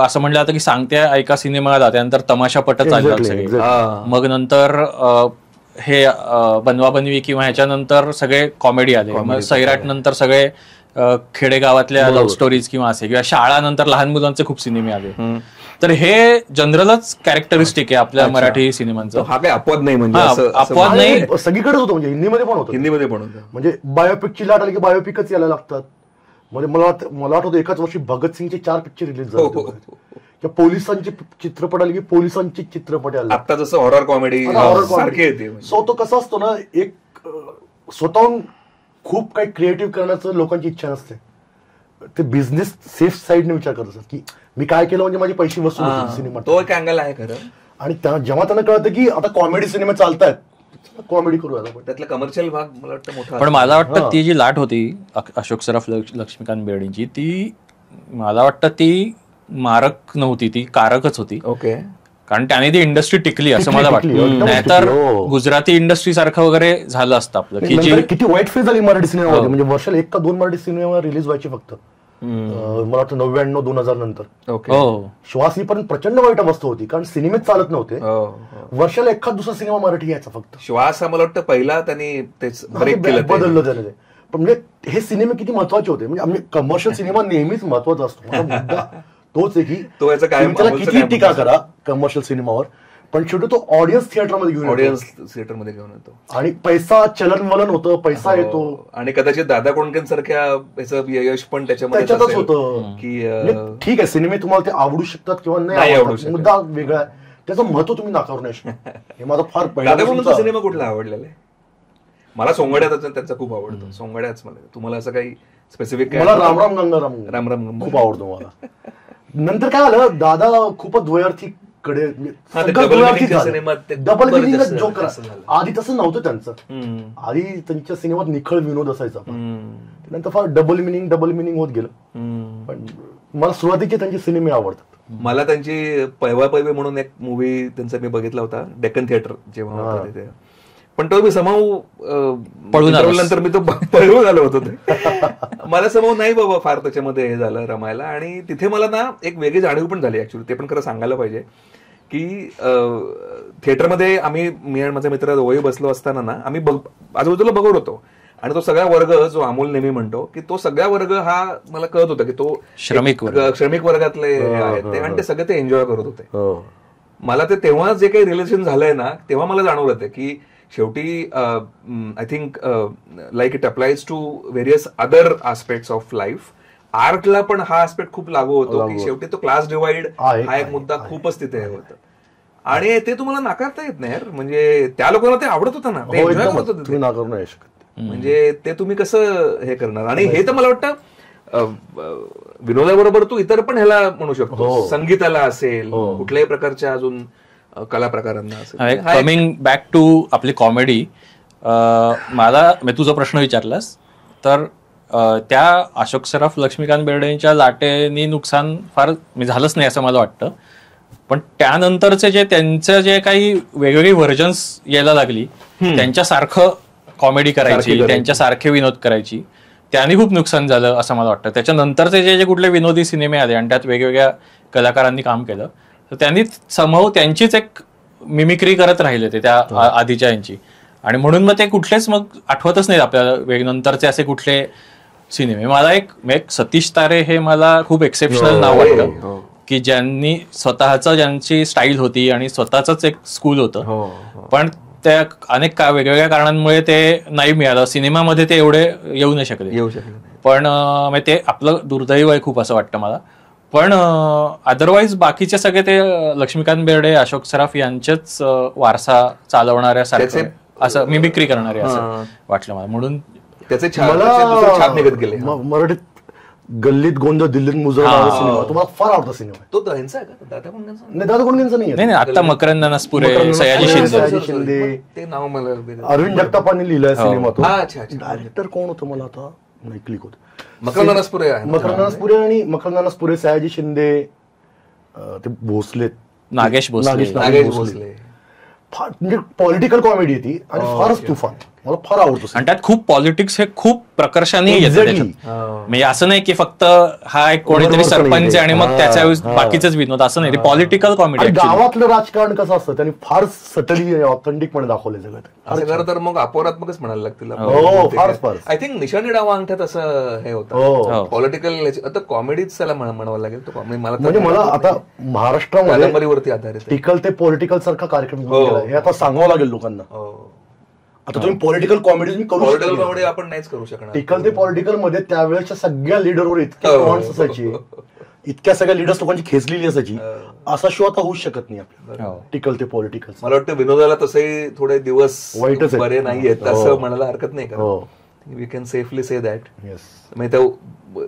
असं म्हणलं जातं की सांगते ऐका सिनेमा आला, त्यानंतर तमाशा पटत चालतात सगळे, मग नंतर हे बनवा बनवी किंवा ह्याच्यानंतर सगळे कॉमेडी आले, मग सैराट नंतर सगळे खेडेगावातल्या लव्ह स्टोरीज किंवा असे, किंवा शाळा नंतर लहान मुलांचे खूप सिनेमे आले. तर हे जनरलच कॅरेक्टरिस्टिक आहे आपल्या मराठी सिनेमांचं. हा काही अपवाद नाही, म्हणजे अपवाद नाही, सगळीकडेच होतं. म्हणजे हिंदीमध्ये पण होतं. म्हणजे बायोपिकची लाट आली की बायोपिकच यायला लागतात. म्हणजे मला आठवतं एकाच वर्षी भगतसिंगचे 4 पिक्चर रिलीज झाले, पोलिसांचे चित्रपट आले की पोलिसांचे चित्रपट आले. आता जसं हॉरर कॉमेडी येते. सो तो कसं असतो ना, एक स्वतःहून खूप काही क्रिएटिव्ह करण्याचं लोकांची इच्छा नसते. ते बिझनेस सेफ साईडने विचार करत असतात की मी काय केलं म्हणजे माझे पैसे वसूल होतील सिनेमा. तो एक अँगल आहे खरं. आणि जेव्हा त्यांना कळतं की आता कॉमेडी सिनेमा चालतायत, कॉमेडी करूया, त्यातला कमर्शियल भाग मला वाटतं मोठा. पण मला वाटतं ती जी लाट होती अशोक सराफ लक्ष्मीकांत बेर्डेंची, ती मला वाटतं ती मारक नव्हती, ती कारकच होती. ओके. कारण त्याने ती इंडस्ट्री टिकली असं मला वाटतं. नाहीतर गुजराती इंडस्ट्री सारखं वगैरे झालं असतं आपलं. किती वाईट फेज झाली मराठी सिनेमामध्ये. म्हणजे वर्षाला 1 का 2 मराठी सिनेमा रिलीज व्हायचे फक्त. मला वाटतं 99-2000 नंतर. श्वास ही पण प्रचंड वाईट अवस्था होती, कारण सिनेमेच चालत नव्हते. वर्षाला एखाद दुसरा सिनेमा मराठी यायचा फक्त. श्वास मला वाटतं पहिला त्यांनी बदललं त्याने. पण म्हणजे हे सिनेमे किती महत्वाचे होते. म्हणजे कमर्शियल सिनेमा नेहमीच महत्वाचा असतो. मुद्दा तोच आहे की त्याला किती टीका करा कमर्शियल सिनेमावर, पण शेवटी तो ऑडियन्स थिएटरमध्ये घेऊन येतो. आणि पैसा चलन वलन होतं, पैसा येतो. आणि कदाचित दादा कोंडके सारख्या यश पण त्याच्यातच होतं की ठीक आहे सिनेमे तुम्हाला ते आवडू शकतात किंवा नाही आवडू शकतात, मुद्दा वेगळा आहे. त्याचं महत्व तुम्ही नाकारू नाही शकत. हे माझा फार दादा सिनेमा कुठला आवडलेला आहे? मला सोंगड्याचा त्यांचा खूप आवडतो. सोंगड्याच मला. तुम्हाला असं काही स्पेसिफिक? मला राम राम गंगाराम खूप आवडतो मला. नंतर काय आलं, दादा खूपच द्वयार्थी कडे डबल मिनिंग जोक. आधी तसं नव्हतं त्यांचं. आधी त्यांच्या सिनेमात निखळ विनोद असायचा, नंतर फार डबल मिनिंग होत गेलं. पण मला सुरुवातीचे त्यांचे सिनेमे आवडतात. मला त्यांची पैवा पैवे म्हणून एक मूवी त्यांचा मी बघितला होता, डेक्कन थिएटर जेव्हा होता तिथे. पण तो मी समाव नंतर मी तो पळून आलो होतो. मला समाव नाही बाबा फार त्याच्यामध्ये हे झालं रमायला. आणि तिथे मला ना एक वेगळी जाणीव पण झाली ऍक्च्युली. ते पण खरं सांगायला पाहिजे की थिएटरमध्ये मी आणि माझा मित्र दोघे बसलो असताना ना, आम्ही आजूबाजूला बघत होतो. आणि तो सगळा वर्ग जो अमोल नेहमी म्हणतो की तो सगळा वर्ग हा मला कळत होता की तो श्रमिक वर्गातले आहेत ते, आणि ते सगळे ते एन्जॉय करत होते. मला ते तेव्हा जे काही रिलेशन झालंय ना, तेव्हा मला जाणवलं होतं की शेवटी I think like it applies to various other aspects of life. आर्टला पण हा आस्पेक्ट खूप लागू होतो की शेवटी तो क्लास डिवाइड हा एक मुद्दा खूपच तिथे होतं. आणि ते तुम्हाला नाकारता येत नाही यार. म्हणजे त्या लोकांना ते आवडत होतं ना, ते एन्जॉय करत होते. म्हणजे ते तुम्ही कसं हे करणार. आणि हे तर मला वाटतं विनोदाबरोबर तू इतर पण ह्याला म्हणू शकतो, संगीताला असेल, कुठल्याही प्रकारच्या अजून कला प्रकारांना असेल. कमिंग बॅक टू आपली कॉमेडी, मला तुझा प्रश्न विचारलास तर त्या अशोक सराफ लक्ष्मीकांत बेर्डेंच्या लाटेनी नुकसान फार झालंच नाही असं मला वाटतं. पण त्यानंतरचे त्यांचं जे काही वेगवेगळी व्हर्जन्स यायला लागली, त्यांच्यासारखं कॉमेडी करायची, त्यांच्यासारखे विनोद करायची, त्यांनी खूप नुकसान झालं असं मला वाटतं. त्याच्यानंतरचे जे कुठले विनोदी सिनेमे आले आणि त्यात वेगवेगळ्या कलाकारांनी काम केलं, तर त्यांनी समूह त्यांचीच एक मिमिक्री करत राहिले ते त्या आधीच्या यांची. आणि म्हणून मग ते कुठलेच मग आठवतच नाहीत आपल्याला नंतरचे असे कुठले सिनेमे. मला एक सतीश तारे हे मला खूप एक्सेप्शनल नाव वाटतं की ज्यांनी ज्यांची स्टाईल होती आणि स्वतःच एक स्कूल होतं, पण त्या अनेक वेगवेगळ्या कारणांमुळे ते नाही मिळालं. सिनेमामध्ये ते एवढे येऊ नाही शकले. पण ते आपलं दुर्दैव आहे खूप असं वाटतं मला. पण अदरवाईज बाकीचे सगळे ते लक्ष्मीकांत बेर्डे, अशोक सराफ यांचेच वारसा चालवणाऱ्यासारखे असं मिमिक्री करणारे असं वाटलं मला. म्हणून त्याचे छाप निघत गेले. मराठीत गल्लीत गोंधळ दिल्लीत मुजरा सिनेमा तुम्हाला फार आवडता सिनेमा. तो त्यांचा आहे का? दादा कोंडकेंचा नाही. आता मकरंद नसपुरे, सयाजी शिंदे, ते नाव मला अरविंद जगतापांनी लिहिलाय सिनेमा. तो डायरेक्टर कोण होतं मला आता नाही क्लिक होत. मकरंद नसपुरे आणि मकरंद नसपुरे, सयाजी शिंदे, ते भोसले, नागेश भोसले. फार म्हणजे पॉलिटिकल कॉमेडी ती आणि फारच तुफान. मला फार आवडतो. आणि त्यात खूप पॉलिटिक्स हे खूप प्रकर्षाने येतं त्याच्यात. म्हणजे असं नाही की फक्त हा एक कोणीतरी सरपंच आहे आणि मग त्याच्या बाकीचेच विनोद, असं नाही. Political comedy. गावातलं राजकारण कसं असतं त्यांनी फार सटली ऑथेंटिकपणे दाखवले सगळं. असं खरं तर मग अपवादात्मकच म्हणायला लागतील. आय थिंक निशाणी डावा अंगठ्यात असं हे होतं पॉलिटिकल. आता कॉमेडीच त्याला म्हणावं लागेल. म्हणजे मला आता महाराष्ट्रामध्ये आधारित टिकल ते पॉलिटिकल सारखा कार्यक्रम हे आता सांगावं लागेल लोकांना. आता तुम्ही पॉलिटिकल कॉमेडी कॉमेडी आपण नाहीच करू शकणार. टिकल ते पॉलिटिकल मध्ये त्यावेळेच्या सगळ्या लीडरवर इतके पॉइंट्स असायचे, इतक्या सगळ्या लीडर्स लोकांची खेचलेली असायची. असा शो आता होऊच शकत नाही आपल्याला टिकल ते पॉलिटिकल. मला वाटतं विनोदाला तसे थोडे दिवस वाईटच बरे नाहीयेत असं म्हणायला हरकत नाही का. We can safely say that. म्हणजे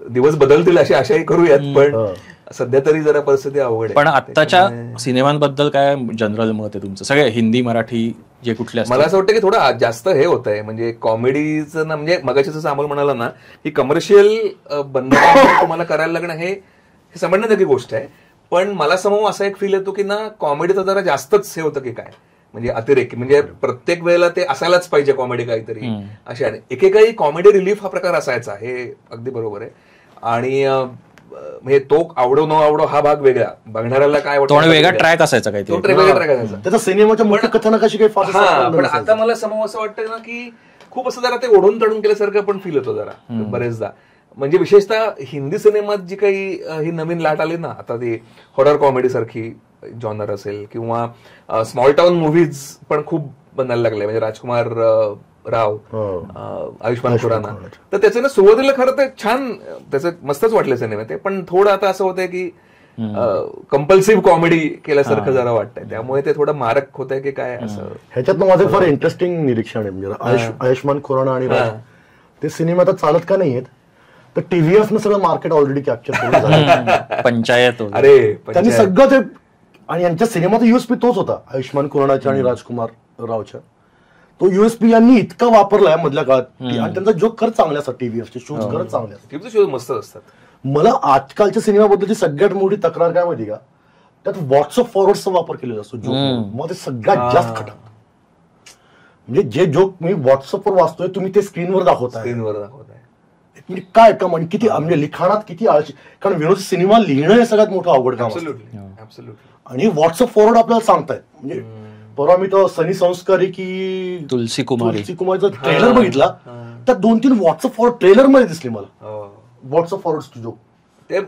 दिवस बदलतील अशी आशाही करूयात, पण सध्या तरी जरा परिस्थिती अवघड आहे. पण आत्ताच्या सिनेमांबद्दल काय जनरल मत आहे तुमचं? सगळे हिंदी मराठी जे कुठले असतात? मला असं वाटतं की थोडं जास्त हे होत आहे. म्हणजे कॉमेडीचं ना, म्हणजे मगाशी जसं अमोल म्हणाला ना की कमर्शियल बंधन तुम्हाला करायला लागणं हे समजण्यासारखी गोष्ट आहे. पण मला समोर असा एक फील येतो की ना कॉमेडीचं जरा जास्तच हे होतं की काय म्हणजे अतिरेक, म्हणजे प्रत्येक वेळेला ते असायलाच पाहिजे कॉमेडी काहीतरी अशा. एकेकाळी कॉमेडी रिलीफ हा प्रकार असायचा, हे अगदी बरोबर आहे. आणि म्हणजे तो आवडो न आवडो हा भाग वेगळा, बघणाऱ्याला काय वाटतं वेगळा ट्रॅक असायचा, काही वेगळा ट्रॅक असायचा त्याचा सिनेमाच्या मुख्य कथानकाशी काही फार. पण आता मला समोर असं वाटतं ना की खूप असं जरा ते ओढून तडून केल्यासारखं पण फील होतं जरा बरेचदा. म्हणजे विशेषतः हिंदी सिनेमात जी काही ही नवीन लाट आली ना आता, ती हॉरर कॉमेडी सारखी जॉनर असेल किंवा स्मॉल टाउन मूव्हीज पण खूप बनायला लागले. म्हणजे राजकुमार राव, आयुष्मान खुराना, तर त्याचे ना सुरुवातीला खरं तर छान त्याचं मस्तच वाटले सिनेमे ते. पण थोडं आता असं होतंय की कंपल्सिव्ह कॉमेडी केल्यासारखं जरा वाटतंय, त्यामुळे ते थोडं मारक होत आहे की काय असं. ह्याच्यात माझं फार इंटरेस्टिंग निरीक्षण आहे. म्हणजे आयुष्मान खुराना आणि राज ते सिनेमा आता चालत का नाहीयेत, तर टीव्हीएफनं सगळं मार्केट ऑलरेडी कॅप्चर केलं. पंचायत अरे त्यांनी सगळं ते. आणि यांच्या सिनेमाचा युएसपी तोच होता आयुष्मान खुरानाच्या आणि राजकुमार रावच्या. तो युएसपी यांनी इतका वापरलाय मधल्या काळात आणि त्यांचा जोक खरंच चांगले असतात. टीव्हीएफचे शोज खरंच चांगले असतात, टीव्हीचे शोज मस्त असतात. मला आजकालच्या सिनेमाबद्दलची सगळ्यात मोठी तक्रार काय माहिती का, त्यात व्हॉट्सअप फॉरवर्डचा वापर केलेला असतो जोक. मग ते सगळ्यात जास्त खटाक. म्हणजे जे जोक मी व्हॉट्सअपवर वाचतोय तुम्ही ते स्क्रीनवर दाखवताय. म्हणजे काय काम आणि किती म्हणजे लिखाणात किती आळशी. कारण विनोदी सिनेमा लिहिणं हे सगळ्यात मोठं अवघड काम असतं. आणि व्हॉट्सअप फॉरवर्ड आपल्याला सांगतायत. म्हणजे परवा मी तो सनी संस्कारी की तुलसी कुमारचा ट्रेलर बघितला, त्यात 2-3 व्हॉट्सअप फॉरवर्ड ट्रेलर मध्ये दिसले मला. व्हॉट्सअप फॉरवर्ड जोक ते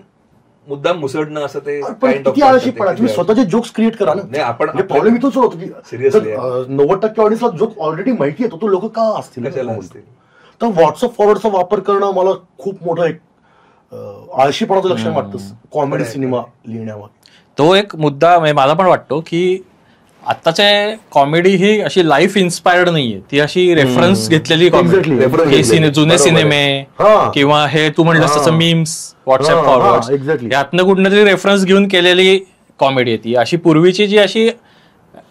मुद्दाम मुसळणं असं ते किती आळशीपणा. तुम्ही स्वतःचे जोक्स क्रिएट करा ना. आपण प्रॉब्लेम इथंच होतो की 90% ऑडियन्सला जोक ऑलरेडी माहिती येतो, तो लोक का असतील. तर व्हॉट्सअप फॉरवर्डचा वापर करणं मला खूप मोठं एक आळशीपणाचं लक्षण वाटतं कॉमेडी सिनेमा लिहिण्यावर. तो एक मुद्दा मला पण वाटतो की आत्ताचे कॉमेडी ही अशी लाईफ इन्स्पायर्ड नाहीये, ती अशी रेफरन्स घेतलेली कॉमेडी. जुने सिनेमे किंवा हे तू म्हणलंस तसं मीम्स, व्हॉट्सअप फॉरवर्ड, यातनं कुठनं तरी रेफरन्स घेऊन केलेली कॉमेडी आहे ती. अशी पूर्वीची जी अशी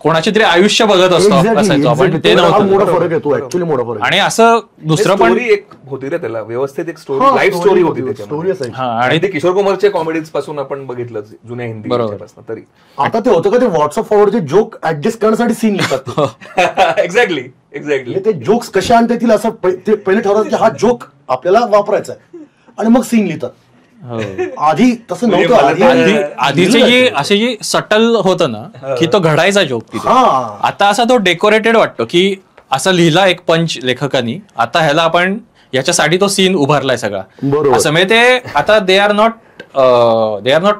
कोणाची तरी आयुष्य बघत असतो असायचो आपण, ते नव्हतं. आणि असं दुसरं पण एक होती रे त्याला व्यवस्थित एक स्टोरी, लाईफ स्टोरी होती. आणि ते किशोर कुमारच्या कॉमेडीज पासून आपण बघितलं जुन्या हिंदी पासून. तरी आता ते होतं का ते व्हॉट्सअप फॉरवर्डचे जोक ऍडजस्ट करण्यासाठी सीन लिहितात. एक्झॅक्टली ते जोक्स कशा आणता येतील असं ते पहिले ठरवतात की हा जोक आपल्याला वापरायचा आहे आणि मग सीन लिहितात. आधी तसं नव्हतं. आधीची जी अशी जी सटल होतं ना की तो घडायचा जोक तिथे, आता असा तो डेकोरेटेड वाटतो की असं लिहिला एक पंच लेखकांनी, आता ह्याला आपण याच्यासाठी तो सीन उभारलाय सगळा असं. म्हणजे ते आता they are not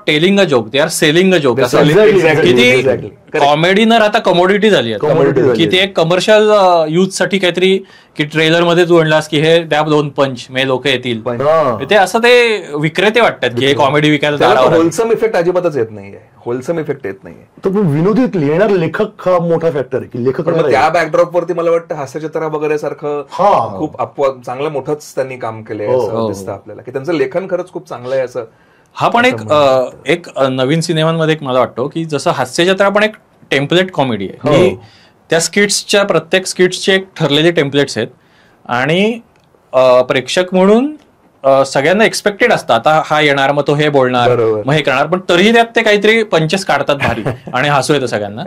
telling a joke, they are selling a joke. किती कॉमेडीनर आता कमोडिटी झाली आहे की ते एक कमर्शियल यूज साठी काहीतरी की ट्रेलर मध्ये तू म्हणलास की हे द्या 2 पंच मे लोक येतील, ते असं ते विक्रेते वाटतात की हे कॉमेडी विकायला. होलसम इफेक्ट अजिबातच येत नाहीये, होलसम इफेक्ट येत नाहीये. तर विनोदी लिहिणार लेखक हा मोठा फॅक्टर आहे की लेखक त्या बॅकड्रॉप वरती मला वाटतं हास्यचित्र वगैरे सारखं खूप चांगलं मोठंच त्यांनी काम केलंय असं दिसतं आपल्याला की त्यांचं लेखन खरंच खूप चांगलं आहे असं. हा पण एक नवीन सिनेमांमध्ये मला वाटतो की जसं हास्यजत्रा पण एक टेम्पलेट कॉमेडी आहे. त्या स्किट्सच्या प्रत्येक स्किट्सचे एक ठरलेले टेम्पलेट्स आहेत आणि प्रेक्षक म्हणून सगळ्यांना एक्सपेक्टेड असतं आता हा येणार मग तो हे बोलणार मग हे करणार, पण तरीही त्यात ते काहीतरी पंचेस काढतात भारी आणि हसू येतं सगळ्यांना.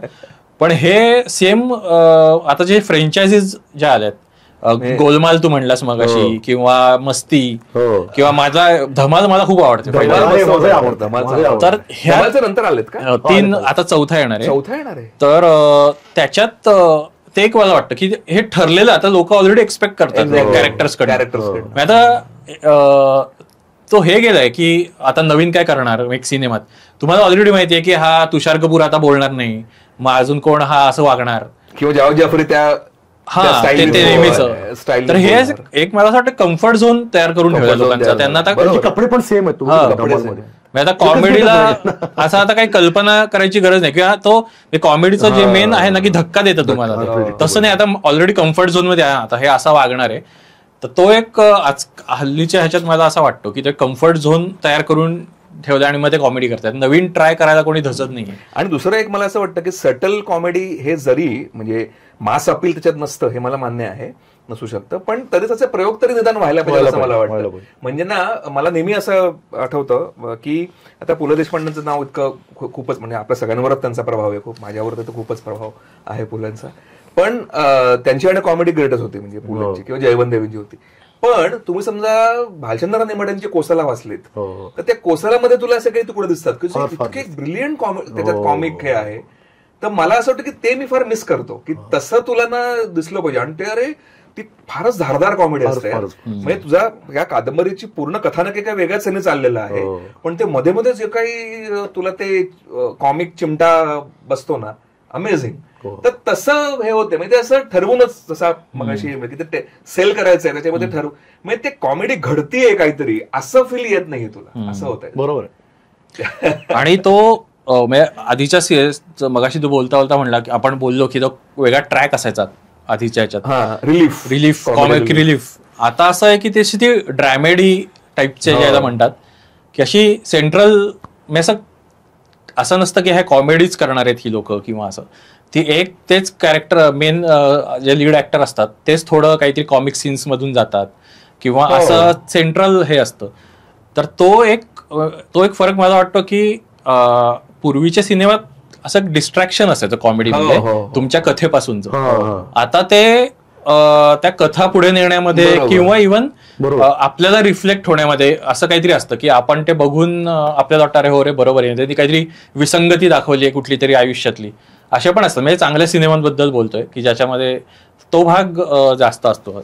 पण हे सेम आता जे फ्रँचायझीज ज्या आल्यात गोलमाल तू म्हणलास मगाशी, किंवा मस्ती, किंवा माझा धमाल मला खूप आवडते. तर ह्या नंतर आलेत का 3, आता चौथा येणार आहे. तर त्याच्यात ते एक मला वाटतं की हे ठरलेलं, आता लोक ऑलरेडी एक्सपेक्ट करतात कॅरेक्टर्सकडे. आता तो हे गेलाय की आता नवीन काय करणार एक सिनेमात. तुम्हाला ऑलरेडी माहिती आहे की हा तुषार कपूर आता बोलणार नाही, मग अजून कोण हा असं वागणार, किंवा जावेद जाफरी त्या ते नेहमीच. तर हे एक मला असं वाटतं कम्फर्ट झोन तयार करून ठेवला लोकांचा. त्यांना आता कपडे पण सेम आहेत. आता कॉमेडीला असं आता काही कल्पना करायची गरज नाही, किंवा तो कॉमेडीचं जे मेन आहे ना की धक्का देतं तुम्हाला, तसं नाही. आता ऑलरेडी कम्फर्ट झोन मध्ये आहे, आता हे असा वागणार आहे. तर तो एक आज हल्लीच्या ह्याच्यात मला असं वाटतो की ते कम्फर्ट झोन तयार करून ठेवलं आणि मग ते कॉमेडी करतात. नवीन ट्राय करायला कोणी धसत नाहीये. आणि दुसरं एक मला असं वाटतं की सटल कॉमेडी हे जरी म्हणजे मास अपील त्याच्यात नसतं, हे मला मान्य आहे, नसू शकतं, पण तरी त्याचे प्रयोग तरी निदान व्हायला पाहिजे असं मला वाटतं. म्हणजे ना मला नेहमी असं आठवतं की आता पु ल देशपांडेंचं नाव इतकं खूपच म्हणजे आपल्या सगळ्यांवरच त्यांचा प्रभाव आहे, खूप माझ्यावर तर खूपच प्रभाव आहे पुलंचा. पण त्यांच्याकडे कॉमेडी ग्रेटच होती, म्हणजे पुलंची किंवा जयवंत होती. पण तुम्ही समजा भालचंद्र नेमाड्यांचे कोसला वाचलेत, तर त्या कोसलामध्ये तुला असे काही तुकडे दिसतात की इतके ब्रिलियंट त्याच्यात कॉमिक हे आहे. तर मला असं वाटतं की ते मी फार मिस करतो की तसं तुला ना दिसलं पाहिजे. आणि ते अरे ती फारच धारदार कॉमेडी असते. म्हणजे तुझा या कादंबरीची पूर्ण कथानक एका वेगळ्याच सणी चाललेलं आहे, पण ते मध्ये मध्ये जे काही तुला ते कॉमिक चिमटा बसतो ना, अमेझिंग. तर तसं हे होते, म्हणजे असं ठरवूनच, जसा मगाशी ते सेल करायचंय त्याच्यामध्ये ठरवून, म्हणजे ते कॉमेडी घडतीये काहीतरी असं फील येत नाहीये तुला, असं होत आहे. बरोबर. आणि तो आधीच्या सिरीज मगाशी तू बोलता म्हणला की आपण बोललो की तो वेगळा ट्रॅक असायचा आधीच्या ह्याच्यात, रिलीफ कॉमिक रिलीफ. आता असं आहे की त्याची ती ड्रॅमेडी टाईपचे ज्याला म्हणतात की अशी सेंट्रल, असं नसतं की हे कॉमेडीच करणार आहेत ही लोक किंवा असं. ती एक तेच कॅरेक्टर मेन जे लीड ऍक्टर असतात तेच थोडं काहीतरी कॉमिक सीन्स मधून जातात किंवा असं सेंट्रल हे असतं. तर तो एक फरक मला वाटतो की पूर्वीच्या सिनेमात असं डिस्ट्रॅक्शन असायचं कॉमेडीमध्ये तुमच्या कथेपासूनचं. आता ते त्या कथा पुढे नेण्यामध्ये किंवा इव्हन आपल्याला रिफ्लेक्ट होण्यामध्ये असं काहीतरी असतं की आपण ते बघून आपल्याला वाटतं अरे हो रे बरोबर आहे, त्यांनी काहीतरी विसंगती दाखवली आहे कुठली तरी आयुष्यातली, अशा पण असतात. म्हणजे चांगल्या सिनेमांबद्दल बोलतोय की ज्याच्यामध्ये तो भाग जास्त असतो.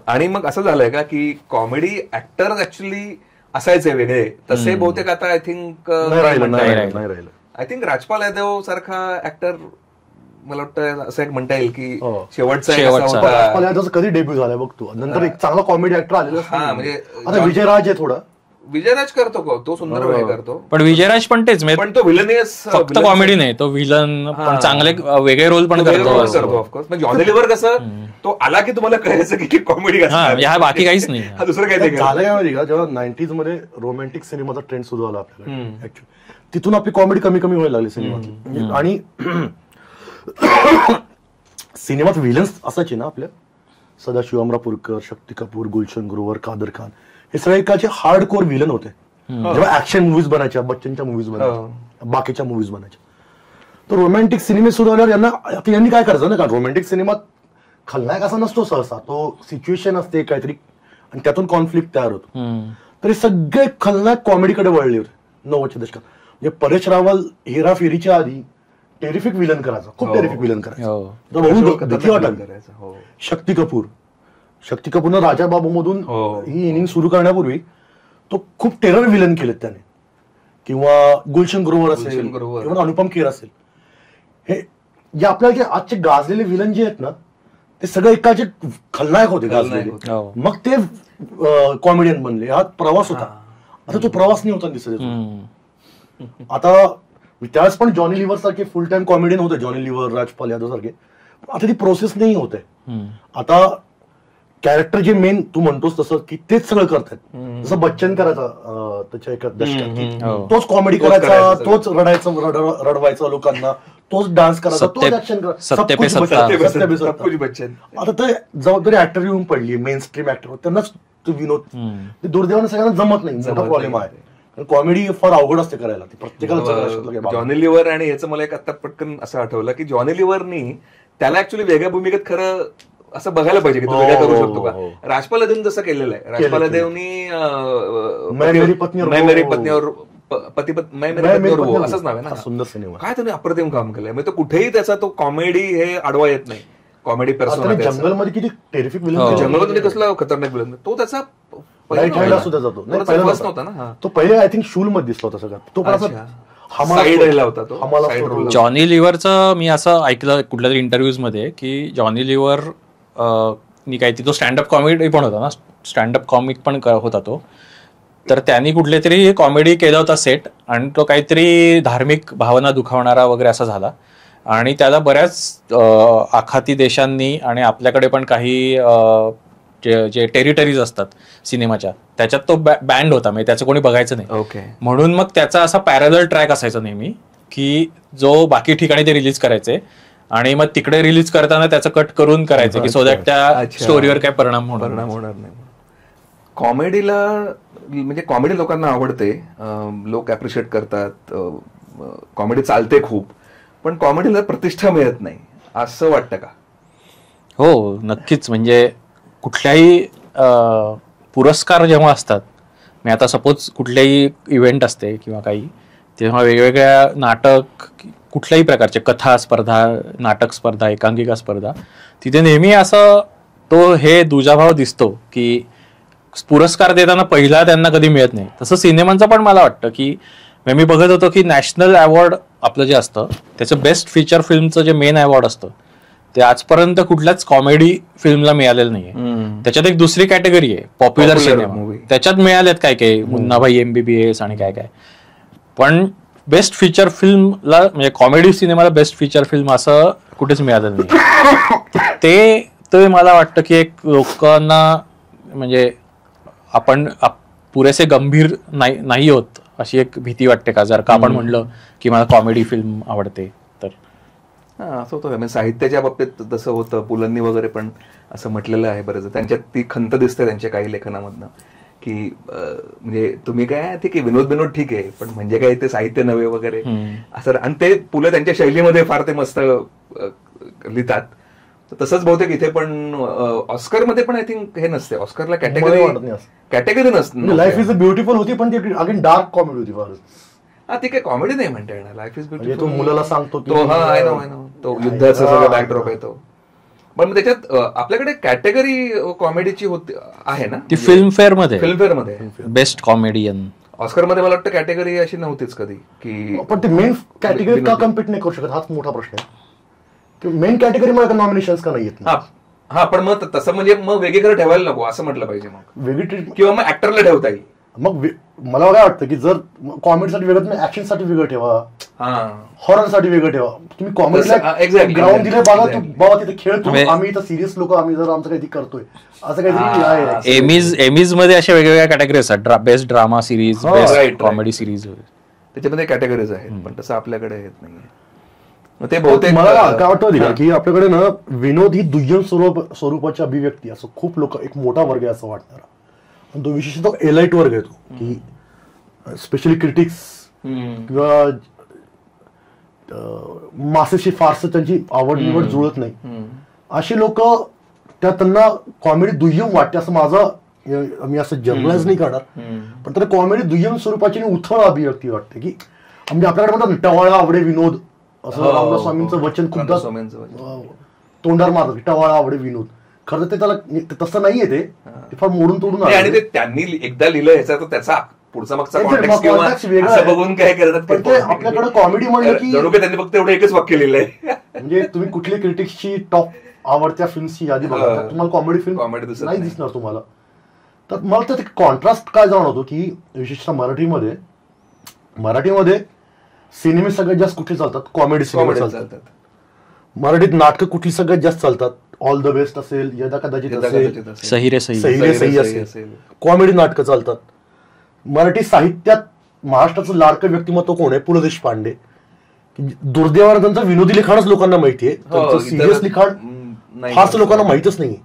आणि मग असं झालंय का की कॉमेडी ऍक्टर ऍक्च्युअली असायचे वेगळे, तसे बहुतेक आता I think I think Rajpal Yadav सारखा ऍक्टर मला वाटतं असं एक म्हणता येईल की शेवटचा कधी डेब्यू झालाय बघ तू, नंतर एक चांगला कॉमेडी ऍक्टर आलेला. हा म्हणजे आता विजयराज आहे, थोडा विजयराज करतो, तो सुंदर वेळ करतो, पण विजयराज पण तेच, पण तो विलनियस फक्त कॉमेडी नाही, तो विलन पण चांगले वेगळे रोल पण करतो ऑफकोर्स. म्हणजे जॉन लिव्हर कसं तो आला की तुम्हाला कळायचं की कॉमेडी हा बाकी काहीच नाही, हा दुसरं काही नाही. झालं काय माहिती का, जेव्हा 90s मध्ये रोमॅन्टिक सिनेमाचा ट्रेंड सुरू झाला आपल्याकडे ऍक्च्युअली, तिथून आपली कॉमेडी कमी कमी व्हायला लागली सिनेमातली. आणि सिनेमात विलन्स असायचे ना आपल्या, सदाशिव अमरापूरकर, शक्ती कपूर, गुलशन ग्रोवर, कादर खान, हे सगळे एकाचे हार्ड कोर विलन होते. जेव्हा ऍक्शन मुव्हीज बनायच्या, बच्चनच्या मुव्हीज बनायच्या, बाकीच्या मुव्हीज बनायच्या, तर रोमॅन्टिक सिनेमे सुरू झाल्यावर यांनी काय करायचं ना, कारण रोमॅन्टिक सिनेमात खलनायक असा नसतो सहसा, तो सिच्युएशन असते काहीतरी आणि त्यातून कॉन्फ्लिक्ट तयार होतो. तर हे सगळे खलनायक कॉमेडीकडे वळले होते 90च्या दशकात. म्हणजे परेश रावल हेराफेरीच्या आधी टेरिफिक विलन करायचा, खूप टेरिफिक विलन करायचा. शक्ती कपूरनं राजा बाबू मधून ही इनिंग सुरू करण्यापूर्वी तो खूप टेरर विलन केलेत त्याने, किंवा गुलशन ग्रोवर असेल किंवा अनुपम खेर असेल, हे जे आपल्याला जे आजचे गाजलेले विलन जे आहेत ना, ते सगळे एकाचे खलनायक होते गाजलेले, मग ते कॉमेडियन बनले. हा प्रवास होता. आता तो प्रवास नाही होता दिसत. आता त्यावेळेस पण जॉनी लिव्हर सारखे फुल टाइम कॉमेडियन होते, जॉनी लिव्हर, राजपाल यादव सारखे. आता ती प्रोसेस नाही होते. आता कॅरेक्टर जे मेन तू म्हणतोस तसं की तेच सगळं करतात. जसं बच्चन करायचा त्याच्या एका दशकात, तोच कॉमेडी करायचा, तोच रडवायचा लोकांना, तोच डान्स करायचा, तोच ऍक्शन करायचा. आता ते जबाबदारी ऍक्टर येऊन पडली, मेन स्ट्रीम ऍक्टर, त्यांनाच विनोद दुर्दैवाने सगळ्यांना जमत नाही. मोठा प्रॉब्लेम आहे. कॉमेडी फार अवघड असते करायला, प्रत्येकाला. जॉनी लिव्हर आणि याचं मला एक आता पटकन असं आठवलं की जॉनी लिव्हरनी त्याला ऍक्च्युली वेगळ्या भूमिकेत खरं असं बघायला पाहिजे की तू वेगळा करू शकतो का. राजपाल देवनी जसं केलेलं आहे. राजपाल देवनी मेरी पत्नीवर असंच नाव आहे ना, सुंदर सिनेमा. काय त्याने अप्रतिम काम केलंय. म्हणजे तो कुठेही त्याचा तो कॉमेडी हे आडवा येत नाही. कॉमेडी पर्सोना जंगलमध्ये किती टेरिफिक जंगलमध्ये कसला खतरनाक विलन तो त्याचा सुद्धा जातो नव्हता ना. तो पहिले आय थिंक शूल मध्ये दिसला होता सगळं. तो होता तो. जॉनी लिव्हरचं मी असं ऐकलं कुठल्या तरी इंटरव्ह्यूज मध्ये की जॉनी लिव्हर काय तो स्टँडअप कॉमेडी पण होता ना, स्टँडअप कॉमिक पण होता तो. तर त्यांनी कुठले तरी कॉमेडी केला होता सेट आणि तो काहीतरी धार्मिक भावना दुखावणारा वगैरे असा झाला आणि त्याला बऱ्याच आखाती देशांनी आणि आपल्याकडे पण काही जे टेरिटरीज असतात सिनेमाच्या त्याच्यात तो बँड होता. म्हणजे त्याचं कोणी बघायचं नाही. म्हणून मग त्याचा असा पॅरलल ट्रॅक असायचा नेहमी की जो बाकी ठिकाणी ते रिलीज करायचे आणि मग तिकडे रिलीज करताना त्याचं कट करून करायचं की सो दॅट त्या स्टोरीवर काय परिणाम होणार नाही. कॉमेडीला म्हणजे कॉमेडी लोकांना आवडते, लोक अप्रिशिएट करतात, कॉमेडी चालते खूप, पण कॉमेडीला प्रतिष्ठा मिळत नाही असं वाटतं का? हो नक्कीच. म्हणजे कुठल्याही पुरस्कार जेव्हा असतात, मी आता सपोज कुठल्याही इव्हेंट असते किंवा काही, तेव्हा वेगवेगळ्या नाटक कुठल्याही प्रकारचे कथा स्पर्धा, नाटक स्पर्धा, एकांकिका स्पर्धा, तिथे नेहमी असं तो हे दुजाभाव दिसतो की पुरस्कार देताना पहिला त्यांना कधी मिळत नाही. तसं सिनेमांचं पण मला वाटतं की मी बघत होतो की नॅशनल अवॉर्ड आपलं जे असतं त्याचं बेस्ट फीचर फिल्मचं जे मेन अवॉर्ड असतं ते आजपर्यंत कुठल्याच कॉमेडी फिल्मला मिळालेलं नाहीये. त्याच्यात एक दुसरी कॅटेगरी आहे पॉप्युलर सिनेमा, त्याच्यात मिळालेत काय काय मुन्नाभाई MBBS आणि काय काय, पण बेस्ट फीचर फिल्मला म्हणजे कॉमेडी सिनेमाला बेस्ट फीचर फिल्म असं कुठेच मिळालेलं नाही. ते मला वाटतं की एक लोकांना म्हणजे आपण पुरेसे गंभीर नाही होत अशी एक भीती वाटते का, जर का आपण म्हणलं की मला कॉमेडी फिल्म आवडते तर. असं होतं म्हणजे साहित्याच्या बाबतीत तसं होतं. पुलंनी वगैरे पण असं म्हटलेलं आहे बरंच. त्यांच्यात ती खंत दिसते त्यांच्या काही लेखनामधनं की म्हणजे तुम्ही काय ठीक आहे विनोद ठीक आहे, पण म्हणजे काय ते साहित्य नव्हे वगैरे असं. आणि ते पुलं त्यांच्या शैलीमध्ये फार ते मस्त लिहितात. तसंच बहुतेक इथे पण ऑस्करमध्ये पण आय थिंक हे नसते. ऑस्करला कॅटेगरी नसते. लाईफ इज ब्युटिफुल होती पण ती अगेन डार्क कॉमेडी होती फार. हा ती काही कॉमेडी नाही म्हणता येणार. लाईफ इज ब्युटिफुल तो मुलाला सांगतो तो युद्धाचा सगळं बॅकड्रॉप आहे तो. पण त्याच्यात आपल्याकडे कॅटेगरी कॉमेडीची होती आहे ना, ती फिल्मफेअर मध्ये बेस्ट कॉमेडियन. ऑस्कर मध्ये मला वाटतं कॅटेगरी अशी नव्हतीच कधी की. पण ते मेन कॅटेगरी का कम्पीट नाही करू शकत हाच मोठा प्रश्न आहे. मेन कॅटेगरी मध्ये नॉमिनेशन का नाही येत. हा पण मग तसं म्हणजे मग वेगळीकडे ठेवायला नको असं म्हटलं पाहिजे. मग वेगळी ट्रीट किंवा मग ऍक्टरला ठेवता येईल. मग मला काय वाटतं की जर कॉमेडीसाठी वेगळं तुम्ही ऍक्शन साठी वेगळं ठेवा, हॉरर साठी वेगळं ठेवा. तुम्ही कॉमेडीला ग्राउंड दिले बघा, तू बाबा तिथे खेळतो, आम्ही इथं सिरियस लोक आम्ही जर आमचं काही करतोय असं काहीतरी आहे. एमीज मध्ये अशा वेगवेगळ्या कॅटेगरी असतात. Best drama series, best comedy series, त्याच्यामध्ये कॅटेगरीज आहेत. पण तसं आपल्याकडे येत नाहीये. ते बहुतेक मला काय वाटतं की आपल्याकडे ना विनोद ही दुय्यम स्वरूपाची अभिव्यक्ती असं खूप लोक एक मोठा वर्ग आहे असं वाटणार. आणि तो विशेषतः एलाइट वर्ग आहे तो की स्पेशली क्रिटिक्स किंवा मासेशी फारसं त्यांची आवड निवड जुळत नाही अशी लोक त्यांना कॉमेडी दुय्यम वाटते असं माझं मी असं जनरलाइज नाही करणार. पण त्याला कॉमेडी दुय्यम स्वरूपाची उथळ अभिव्यक्ती वाटते की म्हणजे आपल्याकडे म्हणतात टवाळा आवडे विनोद असं रामदास स्वामींचं वचन खूपदा तोंडार मारत टवाळा आवडे विनोद. खरं ते त्याला तसं नाहीये. ते फार मोडून तोडून आणि त्यांनी एकदा लिहिलं ह्याचा तर त्याचा पुढचा मागचा कॉन्टेक्स्ट वेगळा बघून काय करतात. आपल्याकडे कॉमेडी म्हणलं की जणू त्यांनी फक्त एवढं एकच वाक्य लिहिलंय. म्हणजे तुम्ही कुठली क्रिटिक्सची टॉप आवडत्या फिल्मची यादी बघा, तुम्हाला कॉमेडी फिल्म नाही दिसणार तुम्हाला. तर मला तर कॉन्ट्रास्ट काय जाणवतो की विशेषतः मराठीमध्ये सिनेमे सगळ्यात जास्त कुठे चालतात, कॉमेडी सिनेमे चालतात. मराठीत नाटकं कुठली सगळ्यात जास्त चालतात, ऑल द बेस्ट असेल, यदा कदाचित असेल, सही रे सही असेल, कॉमेडी नाटकं चालतात. मराठी साहित्यात महाराष्ट्राचं लाडकं व्यक्तिमत्व कोण आहे? पु ल देशपांडे. दुर्दैवानं त्यांचं विनोदी लिखाणच लोकांना माहितीये, त्यांचं सिरियस लिखाण फारच लोकांना माहितच नाही.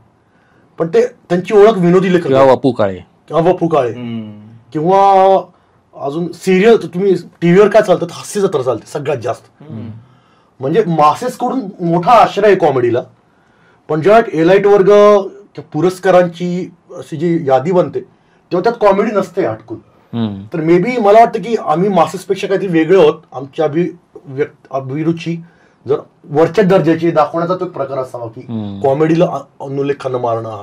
पण ते त्यांची ओळख विनोदी लेखक वपू काळे किंवा अजून सिरियल तुम्ही टीव्हीवर काय चालतात, हास्य जत्रा चालते सगळ्यात जास्त. म्हणजे मासेस कडून मोठा आश्रय आहे कॉमेडीला. पण जेव्हा एलाइट वर्ग पुरस्कारांची अशी जी यादी बनते तेव्हा त्यात कॉमेडी नसते अटकून. तर मे बी मला वाटतं की आम्ही मासेसपेक्षा काहीतरी वेगळे आहोत. आमची अभिरुची जर वरच्या दर्जाची दाखवण्याचा तो प्रकार असावा की कॉमेडीला अनुलेखानं मारणं हा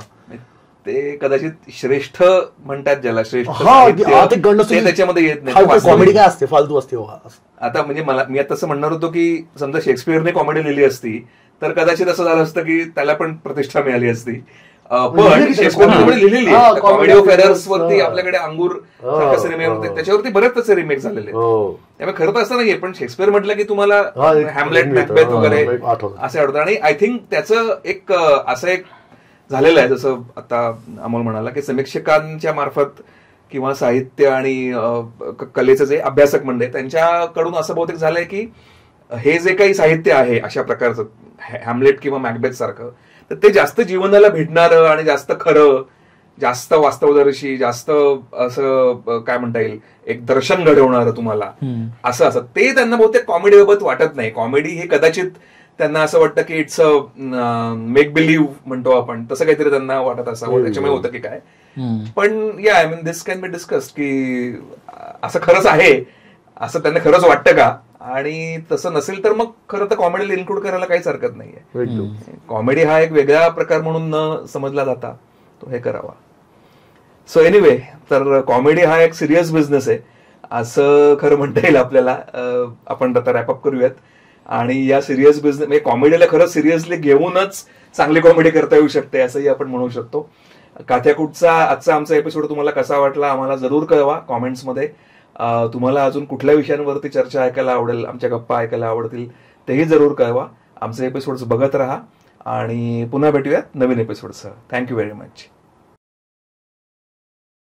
ते कदाचित श्रेष्ठ म्हणतात ज्याला श्रेष्ठ त्याच्यामध्ये येत नाही. कॉमेडी काय असते फालतू असते. आता म्हणजे मी आता असं म्हणणार होतो की समजा शेक्सपियरने कॉमेडी लिहिली असती तर कदाचित असं झालं असतं की त्याला पण प्रतिष्ठा मिळाली असती. पण शेक्सपियरने लिहिलेली कॉमेडी ऑफ एरर्स वरती आपल्याकडे अंगूर सारखा सिनेमे होते त्याच्यावरती बरेच तसे रिमेक झालेले. त्यामुळे खरं तर असं नाहीये पण शेक्सपियर म्हटलं की तुम्हाला हॅमलेट मॅकबेथ वगैरे असे आवडतं. आणि आय थिंक त्याचं एक असं एक झालेलं आहे जसं आता अमोल म्हणाला की समीक्षकांच्या मार्फत किंवा साहित्य आणि कलेचे जे अभ्यासक मंडळ त्यांच्याकडून असं बहुतेक झालंय की हे जे काही साहित्य आहे अशा प्रकारचं हॅमलेट किंवा मॅकबेथ सारखं तर ते जास्त जीवनाला भेटणारं आणि जास्त खरं जास्त वास्तवदर्शी जास्त असं काय म्हणता येईल एक दर्शन घडवणारं तुम्हाला असं ते त्यांना बहुतेक कॉमेडी बाबत वाटत नाही. कॉमेडी हे कदाचित त्यांना असं वाटतं की इट्स अ मेक बिलीव्ह म्हणतो आपण तसं काहीतरी त्यांना वाटत असावं त्याच्यामुळे होतं की काय. पण या I mean this can be discussed की असं खरंच आहे असं त्यांना खरंच वाटतं का आणि तसं नसेल तर मग खरं तर कॉमेडीला इन्क्लूड करायला काहीच हरकत नाहीये. कॉमेडी हा एक वेगळा प्रकार म्हणून न समजला जाता तो हे करावा. सो एनिवे तर कॉमेडी हा एक सिरियस बिझनेस आहे असं खरं म्हणता येईल आपल्याला. आपण आता रॅपअप करूयात आणि या सिरियस बिझनेस म्हणजे कॉमेडीला खरं सिरियसली घेऊनच चांगली कॉमेडी करता येऊ शकते असंही आपण म्हणू शकतो. काथ्याकूटचा आजचा आमचा एपिसोड तुम्हाला कसा वाटला आम्हाला जरूर कळवा कॉमेंट्समध्ये. तुम्हाला अजून कुठल्या विषयांवरती चर्चा ऐकायला आवडेल आमच्या गप्पा ऐकायला आवडतील तेही जरूर कळवा. आमचे एपिसोड्स बघत राहा आणि पुन्हा भेटूयात नवीन एपिसोडसह. Thank you very much.